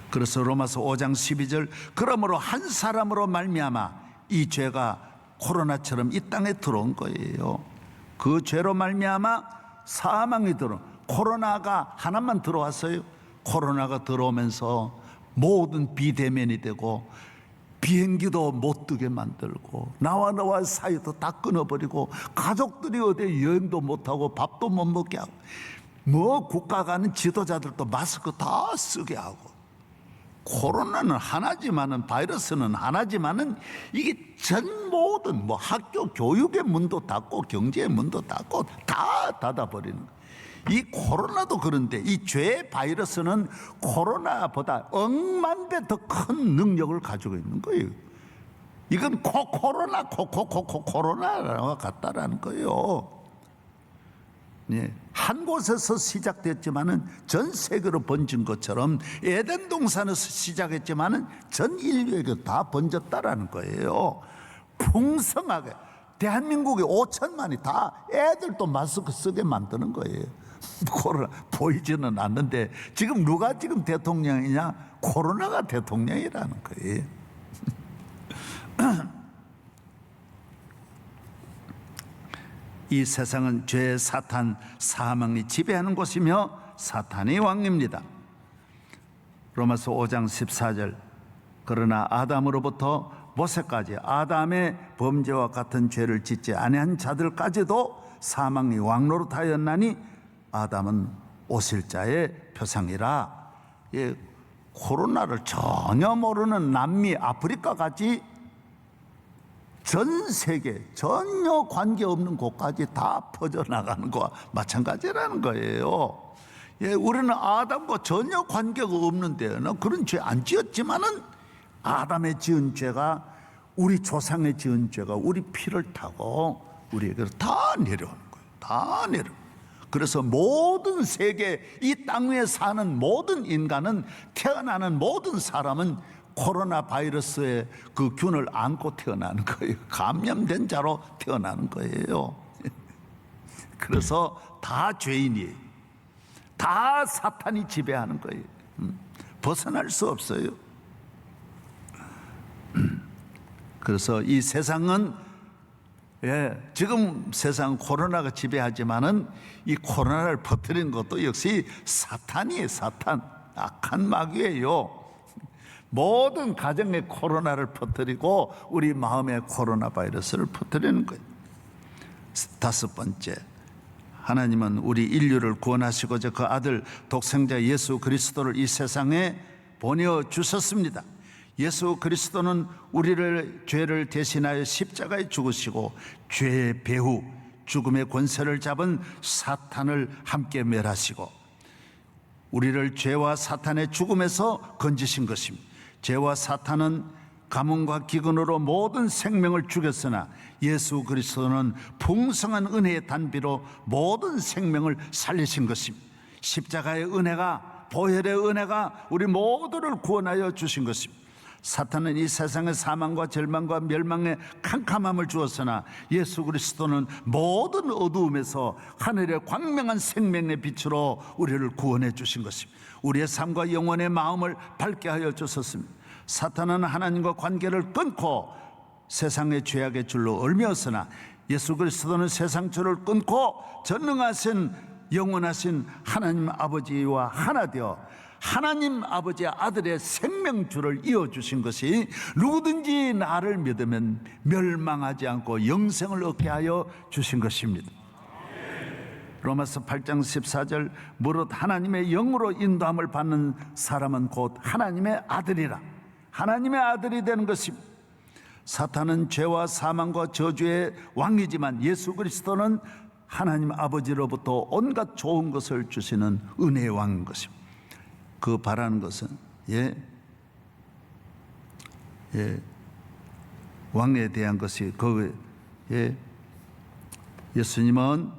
그래서 로마서 5장 12절 그러므로 한 사람으로 말미암아 이 죄가 코로나처럼 이 땅에 들어온 거예요. 그 죄로 말미암아 사망이 들어온, 코로나가 하나만 들어왔어요. 코로나가 들어오면서 모든 비대면이 되고 비행기도 못 뜨게 만들고 나와 너와 사이도 다 끊어버리고 가족들이 어디 여행도 못하고 밥도 못 먹게 하고 국가 가는 지도자들도 마스크 다 쓰게 하고 코로나는 하나지만은 바이러스는 하나지만은 이게 전 모든 학교 교육의 문도 닫고 경제의 문도 닫고 다 닫아버리는 거예요. 이 코로나도 그런데 이 죄 바이러스는 코로나보다 억만 배 더 큰 능력을 가지고 있는 거예요. 이건 코로나와 같다라는 거예요. 한 곳에서 시작됐지만은 전 세계로 번진 것처럼 에덴 동산에서 시작했지만은 전 인류에게 다 번졌다라는 거예요. 풍성하게 대한민국에 5천만이 다 애들도 마스크 쓰게 만드는 거예요. 코로나 보이지는 않는데 지금 누가 지금 대통령이냐? 코로나가 대통령이라는 거예요. 이 세상은 죄, 사탄, 사망이 지배하는 곳이며 사탄의 왕입니다. 로마서 5장 14절 그러나 아담으로부터 모세까지 아담의 범죄와 같은 죄를 짓지 아니한 자들까지도 사망의 왕노릇하였나니 아담은 오실자의 표상이라. 예, 코로나를 전혀 모르는 남미 아프리카까지 전 세계 전혀 관계없는 곳까지 다 퍼져나가는 것과 마찬가지라는 거예요. 예, 우리는 아담과 전혀 관계가 없는데 그런 죄 안 지었지만은 아담의 지은 죄가 우리 조상의 지은 죄가 우리 피를 타고 우리에게 다 내려오는 거예요. 다 내려. 그래서 모든 세계 이 땅 위에 사는 모든 인간은 태어나는 모든 사람은 코로나 바이러스의 그 균을 안고 태어나는 거예요. 감염된 자로 태어나는 거예요. 그래서 다 죄인이에요. 다 사탄이 지배하는 거예요. 벗어날 수 없어요. 그래서 이 세상은 지금 세상 코로나가 지배하지만은 이 코로나를 퍼뜨리는 것도 역시 사탄이에요. 사탄, 악한 마귀예요. 모든 가정에 코로나를 퍼뜨리고 우리 마음에 코로나 바이러스를 퍼뜨리는 거예요. 다섯 번째, 하나님은 우리 인류를 구원하시고자 그 아들 독생자 예수 그리스도를 이 세상에 보내주셨습니다. 예수 그리스도는 우리를 죄를 대신하여 십자가에 죽으시고 죄의 배후 죽음의 권세를 잡은 사탄을 함께 멸하시고 우리를 죄와 사탄의 죽음에서 건지신 것입니다. 죄와 사탄은 가뭄과 기근으로 모든 생명을 죽였으나 예수 그리스도는 풍성한 은혜의 단비로 모든 생명을 살리신 것입니다. 십자가의 은혜가, 보혈의 은혜가 우리 모두를 구원하여 주신 것입니다. 사탄은 이 세상의 사망과 절망과 멸망의 캄캄함을 주었으나 예수 그리스도는 모든 어두움에서 하늘의 광명한 생명의 빛으로 우리를 구원해 주신 것입니다. 우리의 삶과 영혼의 마음을 밝게 하여 주셨습니다. 사탄은 하나님과 관계를 끊고 세상의 죄악의 줄로 얽매었으나 예수 그리스도는 세상 줄을 끊고 전능하신 영원하신 하나님 아버지와 하나 되어 하나님 아버지의 아들의 생명줄을 이어주신 것이 누구든지 나를 믿으면 멸망하지 않고 영생을 얻게 하여 주신 것입니다. 로마서 8장 14절 무릇 하나님의 영으로 인도함을 받는 사람은 곧 하나님의 아들이라. 하나님의 아들이 되는 것입니다. 사탄은 죄와 사망과 저주의 왕이지만 예수 그리스도는 하나님 아버지로부터 온갖 좋은 것을 주시는 은혜의 왕인 것입니다. 그 바라는 것은 왕에 대한 것이 예수님은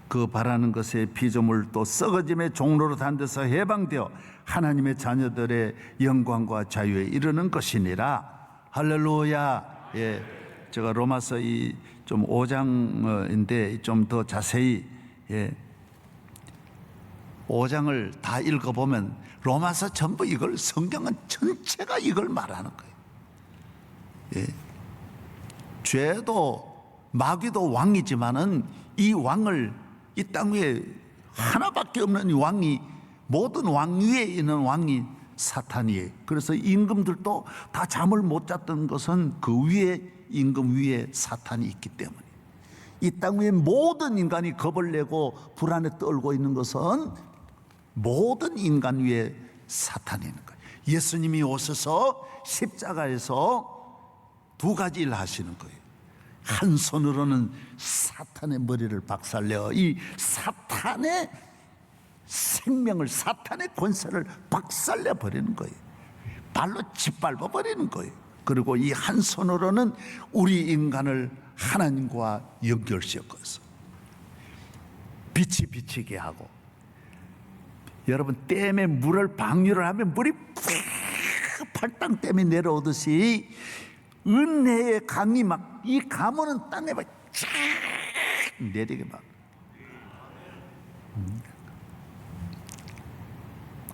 그 바라는 것의 피조물 또 썩어짐의 종로로 단 데서 해방되어 하나님의 자녀들의 영광과 자유에 이르는 것이니라. 할렐루야. 제가 로마서 좀 5장인데 좀 더 자세히 5장을 다 읽어보면 로마서 전부 이걸 성경은 전체가 이걸 말하는 거예요. 죄도 마귀도 왕이지만은 이 왕을 이 땅 위에 하나밖에 없는 왕이 모든 왕 위에 있는 왕이 사탄이에요. 그래서 임금들도 다 잠을 못 잤던 것은 그 위에 임금 위에 사탄이 있기 때문에 이 땅 위에 모든 인간이 겁을 내고 불안에 떨고 있는 것은 모든 인간 위에 사탄이 있는 거예요. 예수님이 오셔서 십자가에서 두 가지 일을 하시는 거예요. 한 손으로는 사탄의 머리를 박살내어 이 사탄의 생명을, 사탄의 권세를 박살내 버리는 거예요. 발로 짓밟아 버리는 거예요. 그리고 이 한 손으로는 우리 인간을 하나님과 연결시켜서 빛이 비치게 하고, 여러분 댐에 물을 방류를 하면 물이 팔당 댐에 내려오듯이 은혜의 강이 막 이 가문은 땅에 막 쫙 내리게 막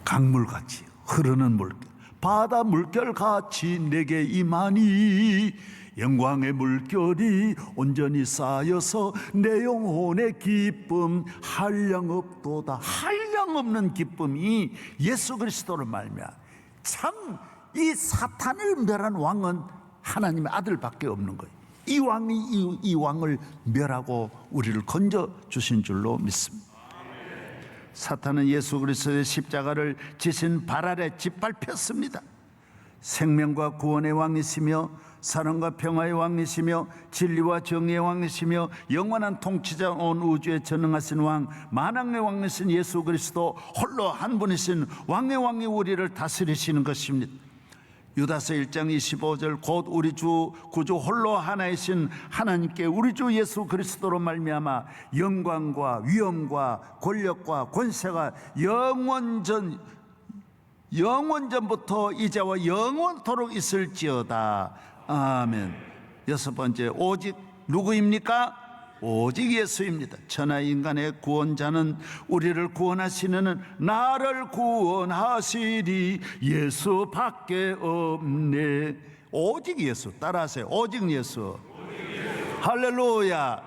강물같이 흐르는 물결, 바다 물결같이 내게 임하니 영광의 물결이 온전히 쌓여서 내 영혼의 기쁨 한량없도다. 한량없는 기쁨이 예수 그리스도를 말미암아. 참 이 사탄을 멸한 왕은 하나님의 아들밖에 없는 거예요. 이 왕이 이 왕을 멸하고 우리를 건져 주신 줄로 믿습니다. 사탄은 예수 그리스도의 십자가를 지신 발 아래 짓밟혔습니다. 생명과 구원의 왕이시며 사랑과 평화의 왕이시며 진리와 정의의 왕이시며 영원한 통치자 온 우주에 전능하신 왕, 만왕의 왕이신 예수 그리스도 홀로 한 분이신 왕의 왕이 우리를 다스리시는 것입니다. 유다서 1장 25절 곧 우리 주 구주 홀로 하나이신 하나님께 우리 주 예수 그리스도로 말미암아 영광과 위엄과 권력과 권세가 영원전부터 이제와 영원토록 있을지어다. 아멘. 여섯 번째, 오직 누구입니까? 오직 예수입니다. 천하인간의 구원자는 우리를 구원하시는 나를 구원하시리 예수밖에 없네. 오직 예수. 따라하세요. 오직 예수. 할렐루야.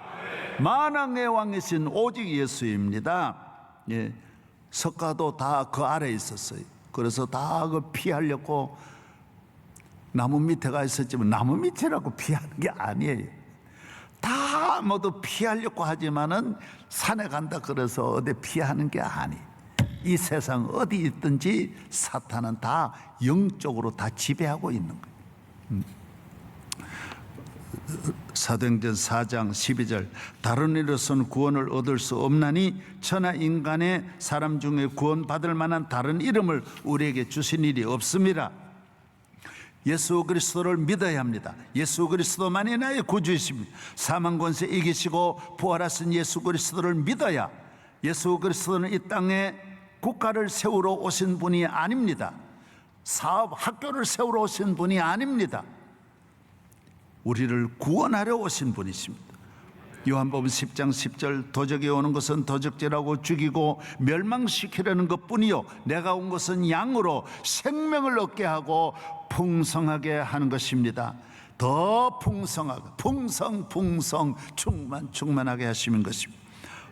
만왕의 왕이신 오직 예수입니다. 예. 석가도 다 그 아래에 있었어요. 그래서 다 그 피하려고 나무 밑에 가 있었지만 나무 밑이라고 피하는 게 아니에요. 다 모두 피하려고 하지만은 산에 간다 그래서 어디 피하는 게 아니. 이 세상 어디 있든지 사탄은 다 영적으로 다 지배하고 있는 거예요. 사도행전 4장 12절 다른 이로서는 구원을 얻을 수 없나니 천하 인간의 사람 중에 구원받을 만한 다른 이름을 우리에게 주신 일이 없습니다. 예수 그리스도를 믿어야 합니다. 예수 그리스도만이 나의 구주이십니다. 사망 권세 이기시고 부활하신 예수 그리스도를 믿어야. 예수 그리스도는 이 땅에 국가를 세우러 오신 분이 아닙니다. 사업 학교를 세우러 오신 분이 아닙니다. 우리를 구원하려 오신 분이십니다. 요한복음 10장 10절 도적이 오는 것은 도적질하고 죽이고 멸망시키려는 것뿐이요 내가 온 것은 양으로 생명을 얻게 하고 풍성하게 하는 것입니다. 더 풍성하게 풍성 충만하게 하시는 것입니다.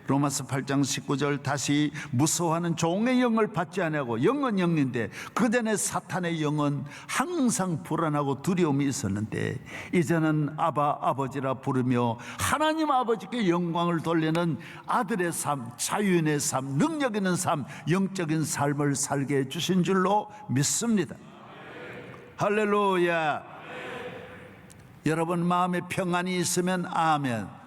로마서 8장 19절 다시 무서워하는 종의 영을 받지 아니하고 영은 영인데 그전에 사탄의 영은 항상 불안하고 두려움이 있었는데 이제는 아바 아버지라 부르며 하나님 아버지께 영광을 돌리는 아들의 삶, 자유인의 삶, 능력 있는 삶, 영적인 삶을 살게 해주신 줄로 믿습니다. 할렐루야. 여러분 마음에 평안이 있으면 아멘.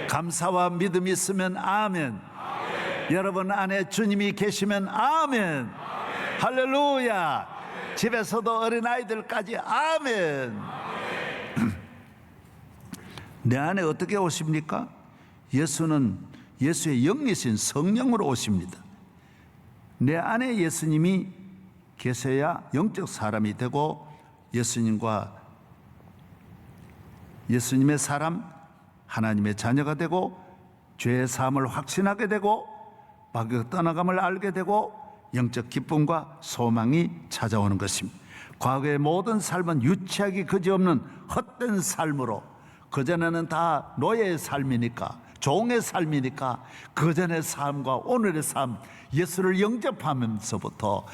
감사와 믿음이 있으면 아멘. 여러분 안에 주님이 계시면 아멘. 할렐루야. 집에서도 어린아이들까지 아멘. 내 안에 어떻게 오십니까? 예수는 예수의 영이신 성령으로 오십니다. 내 안에 예수님이 계셔야 영적 사람이 되고 예수님의 사람 하나님의 자녀가 되고 죄의 사함을 확신하게 되고 마귀가 떠나감을 알게 되고 영적 기쁨과 소망이 찾아오는 것입니다. 과거의 모든 삶은 유치하기 그지없는 헛된 삶으로 그전에는 다 노예의 삶이니까 종의 삶이니까 그전의 삶과 오늘의 삶 예수를 영접하면서부터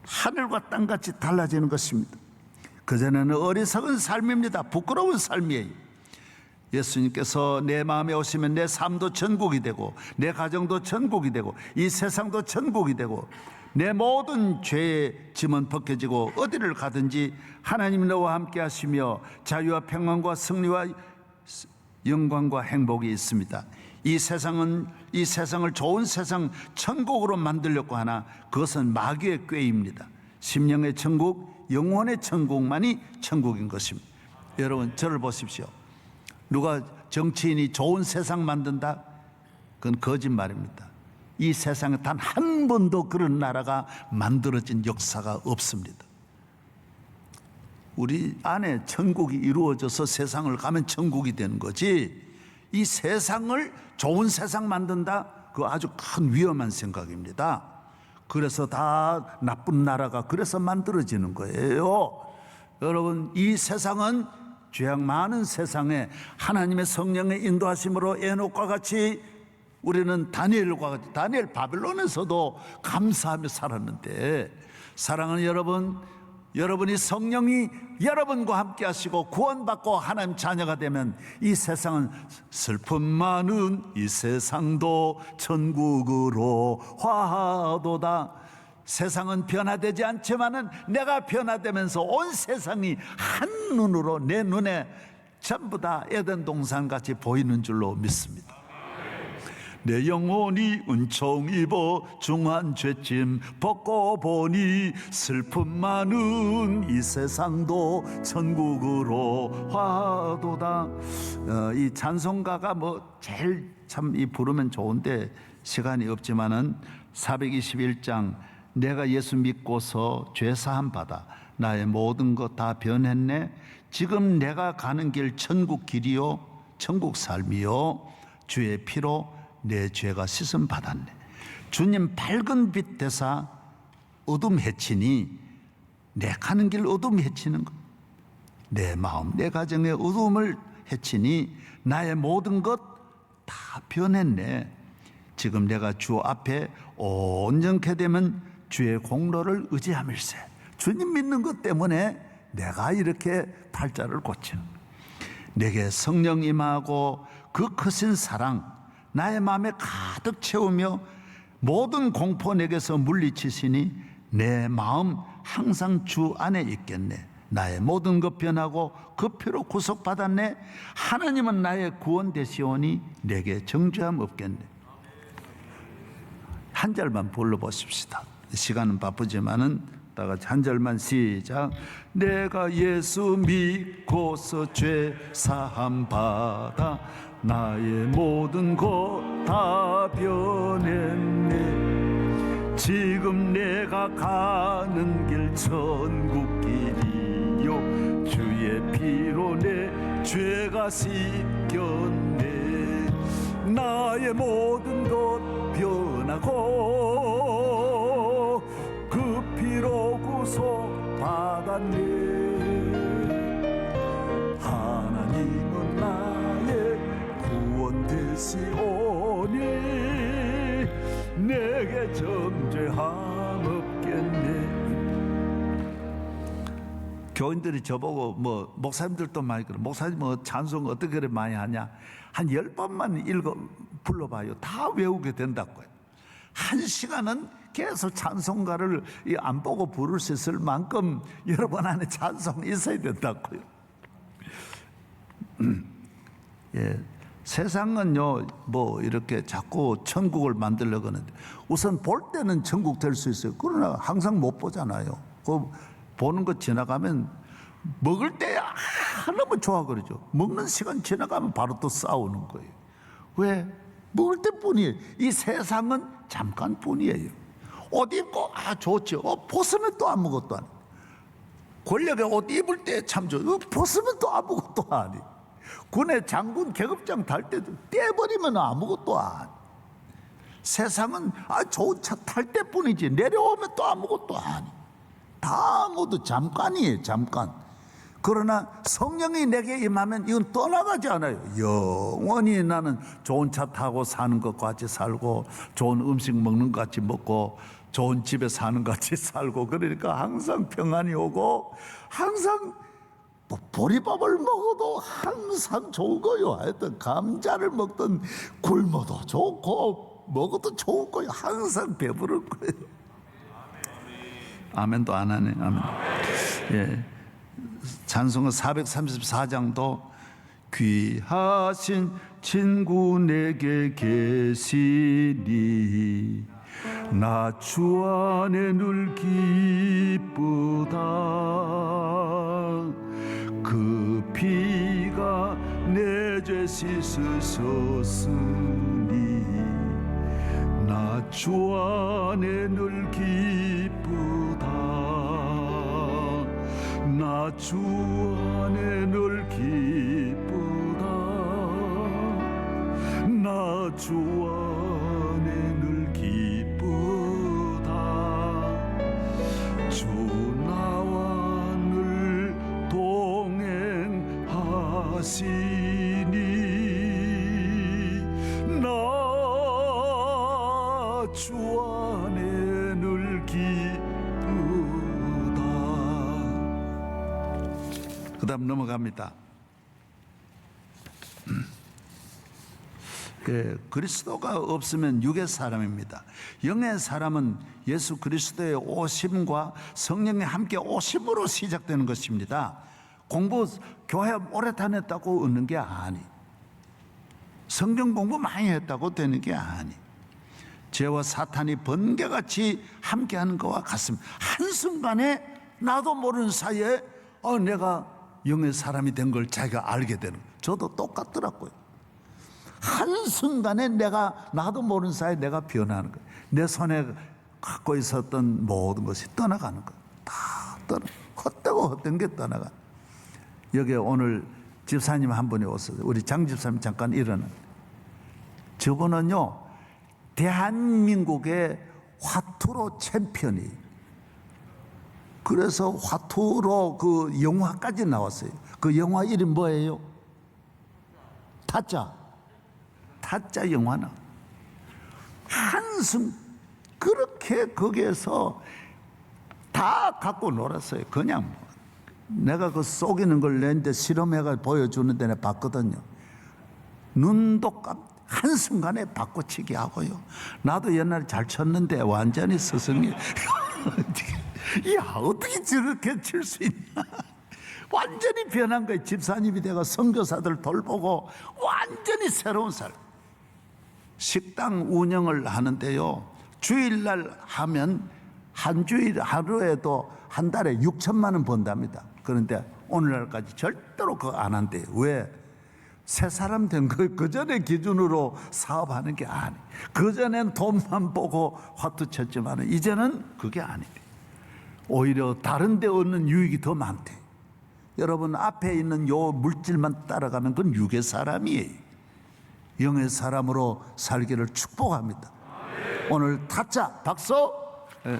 하늘과 땅같이 달라지는 것입니다. 그전에는 어리석은 삶입니다. 부끄러운 삶이에요. 예수님께서 내 마음에 오시면 내 삶도 천국이 되고 내 가정도 천국이 되고 이 세상도 천국이 되고 내 모든 죄의 짐은 벗겨지고 어디를 가든지 하나님이 너와 함께 하시며 자유와 평안과 승리와 영광과 행복이 있습니다. 이 세상을 좋은 세상 천국으로 만들려고 하나 그것은 마귀의 꾀입니다. 심령의 천국, 영혼의 천국만이 천국인 것입니다. 여러분 저를 보십시오. 누가 정치인이 좋은 세상 만든다? 그건 거짓말입니다. 이 세상에 단 한 번도 그런 나라가 만들어진 역사가 없습니다. 우리 안에 천국이 이루어져서 세상을 가면 천국이 되는 거지, 이 세상을 좋은 세상 만든다? 그거 아주 큰 위험한 생각입니다. 그래서 다 나쁜 나라가 그래서 만들어지는 거예요. 여러분, 이 세상은 죄악 많은 세상에 하나님의 성령의 인도하심으로 에녹과 같이 우리는 다니엘과 같이, 다니엘 바벨론에서도 감사하며 살았는데, 사랑하는 여러분, 여러분이 성령이 여러분과 함께 하시고 구원받고 하나님 자녀가 되면 이 세상은 슬픔 많은 이 세상도 천국으로 화하도다. 세상은 변화되지 않지만은 내가 변화되면서 온 세상이 한눈으로 내 눈에 전부 다 에덴 동산같이 보이는 줄로 믿습니다. 내 영혼이 은총 입어 중한 죄짐 벗고 보니 슬픔 많은 이 세상도 천국으로 화도다. 이 찬송가가 뭐 제일 참 이 부르면 좋은데 시간이 없지만은 421장 내가 예수 믿고서 죄 사함 받아 나의 모든 것 다 변했네. 지금 내가 가는 길 천국 길이요 천국 삶이요 주의 피로 내 죄가 씻음 받았네. 주님 밝은 빛 되사 어둠 해치니 내 가는 길 어둠 해치는 것, 내 마음 내 가정의 어둠을 해치니 나의 모든 것 다 변했네. 지금 내가 주 앞에 온전케 되면 주의 공로를 의지함일세. 주님 믿는 것 때문에 내가 이렇게 팔자를 고치는, 내게 성령 임하고 그 크신 사랑 나의 마음에 가득 채우며 모든 공포 내게서 물리치시니 내 마음 항상 주 안에 있겠네. 나의 모든 것 변하고 그 피로 구속받았네. 하나님은 나의 구원 되시오니 내게 정죄함 없겠네. 한 절만 불러보십시다. 시간은 바쁘지만은 다 같이 한 절만 시작. 내가 예수 믿고서 죄 사함 받아 나의 모든 것 다 변했네. 지금 내가 가는 길 천국 길이요 주의 피로 내 죄가 씻겼네. 나의 모든 것 변하고 그 피로 구속 받았네. 하나님은 나의 구원 되시오니 내게 정죄함 없겠네. 교인들이 저보고 뭐 목사님들도 많이 그래, 목사님 뭐 찬송 어떻게 그래 많이 하냐, 한 10번만 불러봐요. 다 외우게 된다고요. 1시간은 계속 찬송가를 안 보고 부를 수 있을 만큼 여러분 안에 찬송이 있어야 된다고요. 예, 세상은요 뭐 이렇게 자꾸 천국을 만들려고 하는데 우선 볼 때는 천국 될 수 있어요. 그러나 항상 못 보잖아요. 그 보는 거 지나가면 먹을 때 너무 좋아 그러죠. 먹는 시간 지나가면 바로 또 싸우는 거예요. 왜? 먹을 때뿐이에요. 이 세상은 잠깐뿐이에요. 옷 입고 좋죠. 벗으면 또 아무것도 아니에요. 권력에 옷 입을 때 참 좋아요. 벗으면 또 아무것도 아니에요. 군의 장군 계급장 탈 때도 떼버리면 아무것도 아니에요. 세상은 좋은 차 탈 때뿐이지 내려오면 또 아무것도 아니에요. 다 모두 잠깐이에요. 잠깐. 그러나 성령이 내게 임하면 이건 떠나가지 않아요. 영원히 나는 좋은 차 타고 사는 것 같이 살고 좋은 음식 먹는 것 같이 먹고 좋은 집에 사는 것 같이 살고, 그러니까 항상 평안이 오고 항상 뭐 보리밥을 먹어도 항상 좋은 거요. 하여튼 감자를 먹든 굶어도 좋고 먹어도 좋은 거요. 항상 배부를 거예요. 아멘도 안 하네. 아멘. 예. 찬송가 434장도 귀하신 친구 내게 계시니 나 주 안에 늘 기쁘다. 그 피가 내 죄 씻으셨으니 나 주 안에 늘 기쁘다. 나 나 주 안에 늘 기쁘다 나 주 안에 늘 기쁘다 주 나와 늘 동행하시니 나 주 안에 늘 기쁘다. 그 다음 넘어갑니다. 그리스도가 없으면 육의 사람입니다. 영의 사람은 예수 그리스도의 오심과 성령이 함께 오심으로 시작되는 것입니다. 공부 교회 오래 다녔다고 얻는 게 아니, 성경 공부 많이 했다고 되는 게 아니, 죄와 사탄이 번개같이 함께하는 것과 같습니다. 한순간에 나도 모르는 사이에 내가 영의 사람이 된 걸 자기가 알게 되는 거예요. 저도 똑같더라고요. 한순간에 나도 모르는 사이에 내가 변하는 거예요. 내 손에 갖고 있었던 모든 것이 떠나가는 거예요. 다 헛되고 헛된 게 떠나가. 여기 오늘 집사님 한 분이 오셨어요. 우리 장 집사님 잠깐 일어나. 저분은요, 대한민국의 화투로 챔피언이. 그래서 화투로 그 영화까지 나왔어요. 그 영화 이름 뭐예요? 타짜 영화나. 한숨 그렇게 거기에서 다 갖고 놀았어요. 그냥 내가 그 속이는 걸 내는데 실험해가 보여주는데 내가 봤거든요. 눈도 한순간에 바꿔치기 하고요. 나도 옛날에 잘 쳤는데 완전히 스승이 야, 어떻게 저렇게 칠 수 있나. 완전히 변한 거예요. 집사님이 되고 선교사들 돌보고 완전히 새로운 삶. 식당 운영을 하는데요, 주일날 하면 한 주일 하루에도 한 달에 6천만 원 번답니다. 그런데 오늘날까지 절대로 그거 안 한대요. 왜? 새 사람 된 거, 그 전에 기준으로 사업하는 게 아니. 그 전엔 돈만 보고 화투 쳤지만 이제는 그게 아니에요. 오히려 다른 데 얻는 유익이 더 많대. 여러분, 앞에 있는 요 물질만 따라가면 그건 육의 사람이에요. 영의 사람으로 살기를 축복합니다. 오늘 타짜 박수. 예.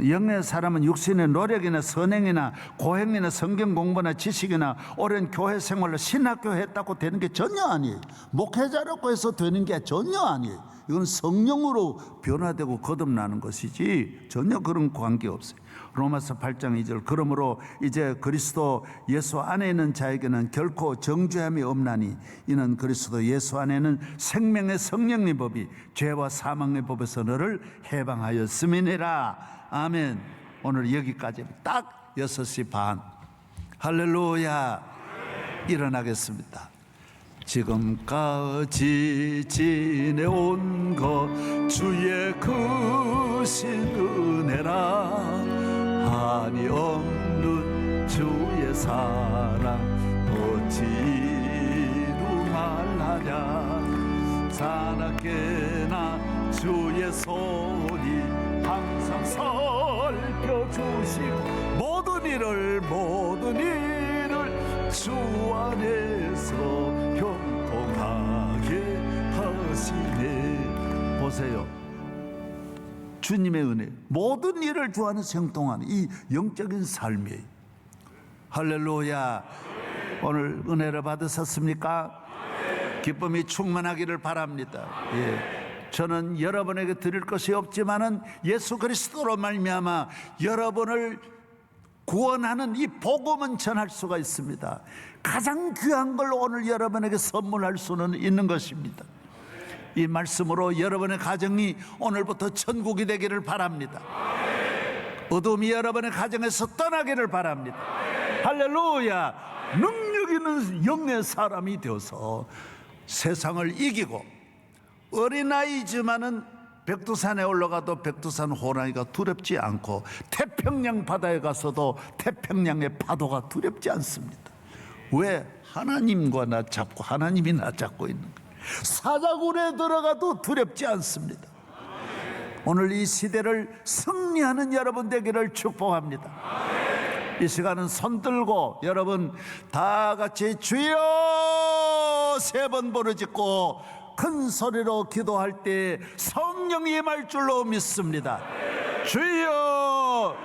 영의 사람은 육신의 노력이나 선행이나 고행이나 성경 공부나 지식이나 오랜 교회 생활로 신학교 했다고 되는 게 전혀 아니에요. 목회자라고 해서 되는 게 전혀 아니에요. 이건 성령으로 변화되고 거듭나는 것이지 전혀 그런 관계 없어요. 로마서 8장 2절, 그러므로 이제 그리스도 예수 안에 있는 자에게는 결코 정죄함이 없나니 이는 그리스도 예수 안에는 생명의 성령의 법이 죄와 사망의 법에서 너를 해방하였음이니라. 아멘. 오늘 여기까지 딱 6시 반. 할렐루야. 일어나겠습니다. 지금까지 지내온 것 주의 크신 은혜라. 한이 없는 주의 사랑 어찌로 말하냐. 사납게나 주의 손이 항상 살펴주시고 모든 일을 주 안에서 형통하게 하시네. 보세요, 주님의 은혜, 모든 일을 주 안에서 형통하는 이 영적인 삶이에요. 할렐루야. 오늘 은혜를 받으셨습니까? 기쁨이 충만하기를 바랍니다. 저는 여러분에게 드릴 것이 없지만은 예수 그리스도로 말미암아 여러분을 구원하는 이 복음은 전할 수가 있습니다. 가장 귀한 걸 오늘 여러분에게 선물할 수는 있는 것입니다. 이 말씀으로 여러분의 가정이 오늘부터 천국이 되기를 바랍니다. 어둠이 여러분의 가정에서 떠나기를 바랍니다. 할렐루야. 능력 있는 영의 사람이 되어서 세상을 이기고, 어린아이지만은 백두산에 올라가도 백두산 호랑이가 두렵지 않고 태평양 바다에 가서도 태평양의 파도가 두렵지 않습니다. 왜? 하나님과 나 잡고 하나님이 나 잡고 있는 거예요. 사자굴에 들어가도 두렵지 않습니다. 오늘 이 시대를 승리하는 여러분 되기를 축복합니다. 이 시간은 손 들고 여러분 다 같이 주여 3번 부르짖고 큰 소리로 기도할 때 성령이 임할 줄로 믿습니다. 주여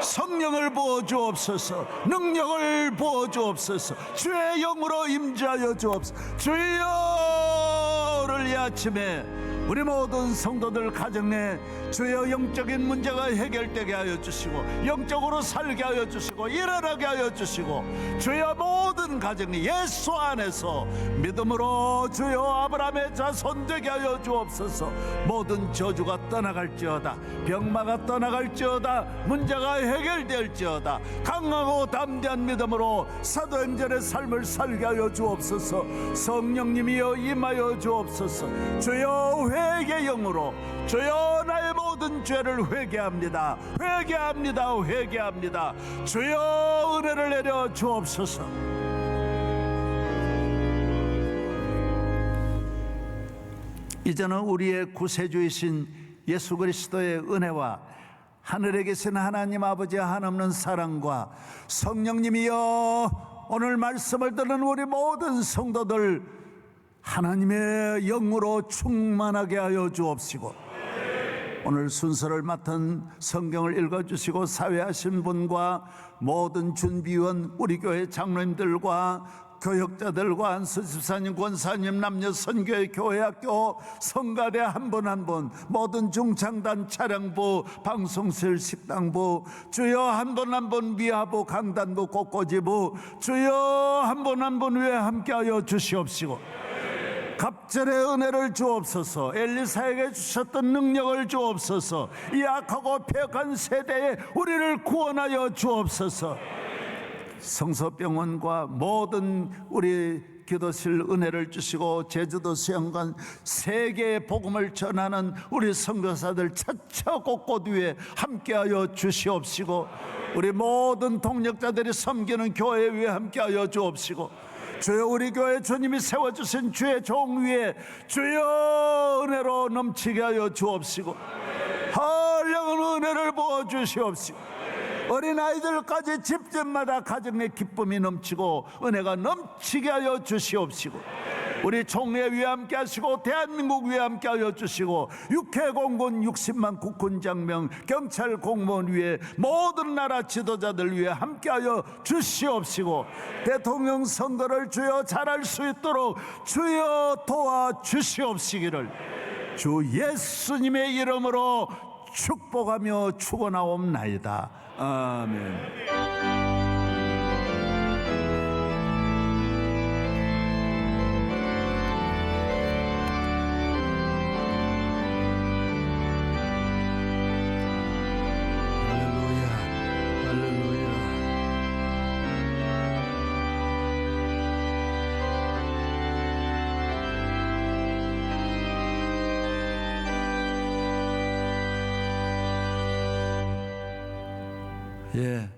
성령을 부어주옵소서, 능력을 부어주옵소서, 주의 영으로 임재하여 주옵소서. 주여 오늘 이 아침에 우리 모든 성도들 가정에 주여 영적인 문제가 해결되게 하여 주시고 영적으로 살게 하여 주시고 일어나게 하여 주시고 주여 모든 가정이 예수 안에서 믿음으로 주여 아브라함의 자손 되게 하여 주옵소서. 모든 저주가 떠나갈지어다, 병마가 떠나갈지어다, 문제가 해결될지어다, 강하고 담대한 믿음으로 사도행전의 삶을 살게 하여 주옵소서. 성령님이여 임하여 주옵소서. 주여 회개 영으로 주여 나의 모든 죄를 회개합니다, 회개합니다, 회개합니다. 주여 은혜를 내려 주옵소서. 이제는 우리의 구세주이신 예수 그리스도의 은혜와 하늘에 계신 하나님 아버지의 한없는 사랑과 성령님이여 오늘 말씀을 듣는 우리 모든 성도들 하나님의 영으로 충만하게 하여 주옵시고, 오늘 순서를 맡은 성경을 읽어주시고 사회하신 분과 모든 준비원 우리 교회 장로님들과 교역자들과 안수집사님, 권사님, 남녀 선교회, 교회학교, 성가대 한 분 한 분, 모든 중창단, 차량부, 방송실, 식당부, 주여 한 분 한 분, 미화부, 강단부, 꽃꽂이부, 주여 한 분 한 분 위에 함께하여 주시옵시고, 갑절의 은혜를 주옵소서. 엘리사에게 주셨던 능력을 주옵소서. 이 악하고 폐역한 세대에 우리를 구원하여 주옵소서. 성서병원과 모든 우리 기도실 은혜를 주시고 제주도 수영관 세계의 복음을 전하는 우리 선교사들 차차 곳곳 위에 함께하여 주시옵시고, 우리 모든 동력자들이 섬기는 교회 위에 함께하여 주옵시고, 주여 우리 교회 주님이 세워주신 주의 종 위에 주여 은혜로 넘치게 하여 주옵시고, 한량은 은혜를 부어주시옵시고, 어린아이들까지 집집마다 가정의 기쁨이 넘치고 은혜가 넘치게 하여 주시옵시고, 우리 총회 위에 함께 하시고 대한민국 위에 함께 하여 주시고, 육해공군 60만 국군장병 경찰 공무원 위에 모든 나라 지도자들 위에 함께 하여 주시옵시고, 대통령 선거를 주여 잘할 수 있도록 주여 도와주시옵시기를 주 예수님의 이름으로 축복하며 축원하옵나이다. 아멘. 예.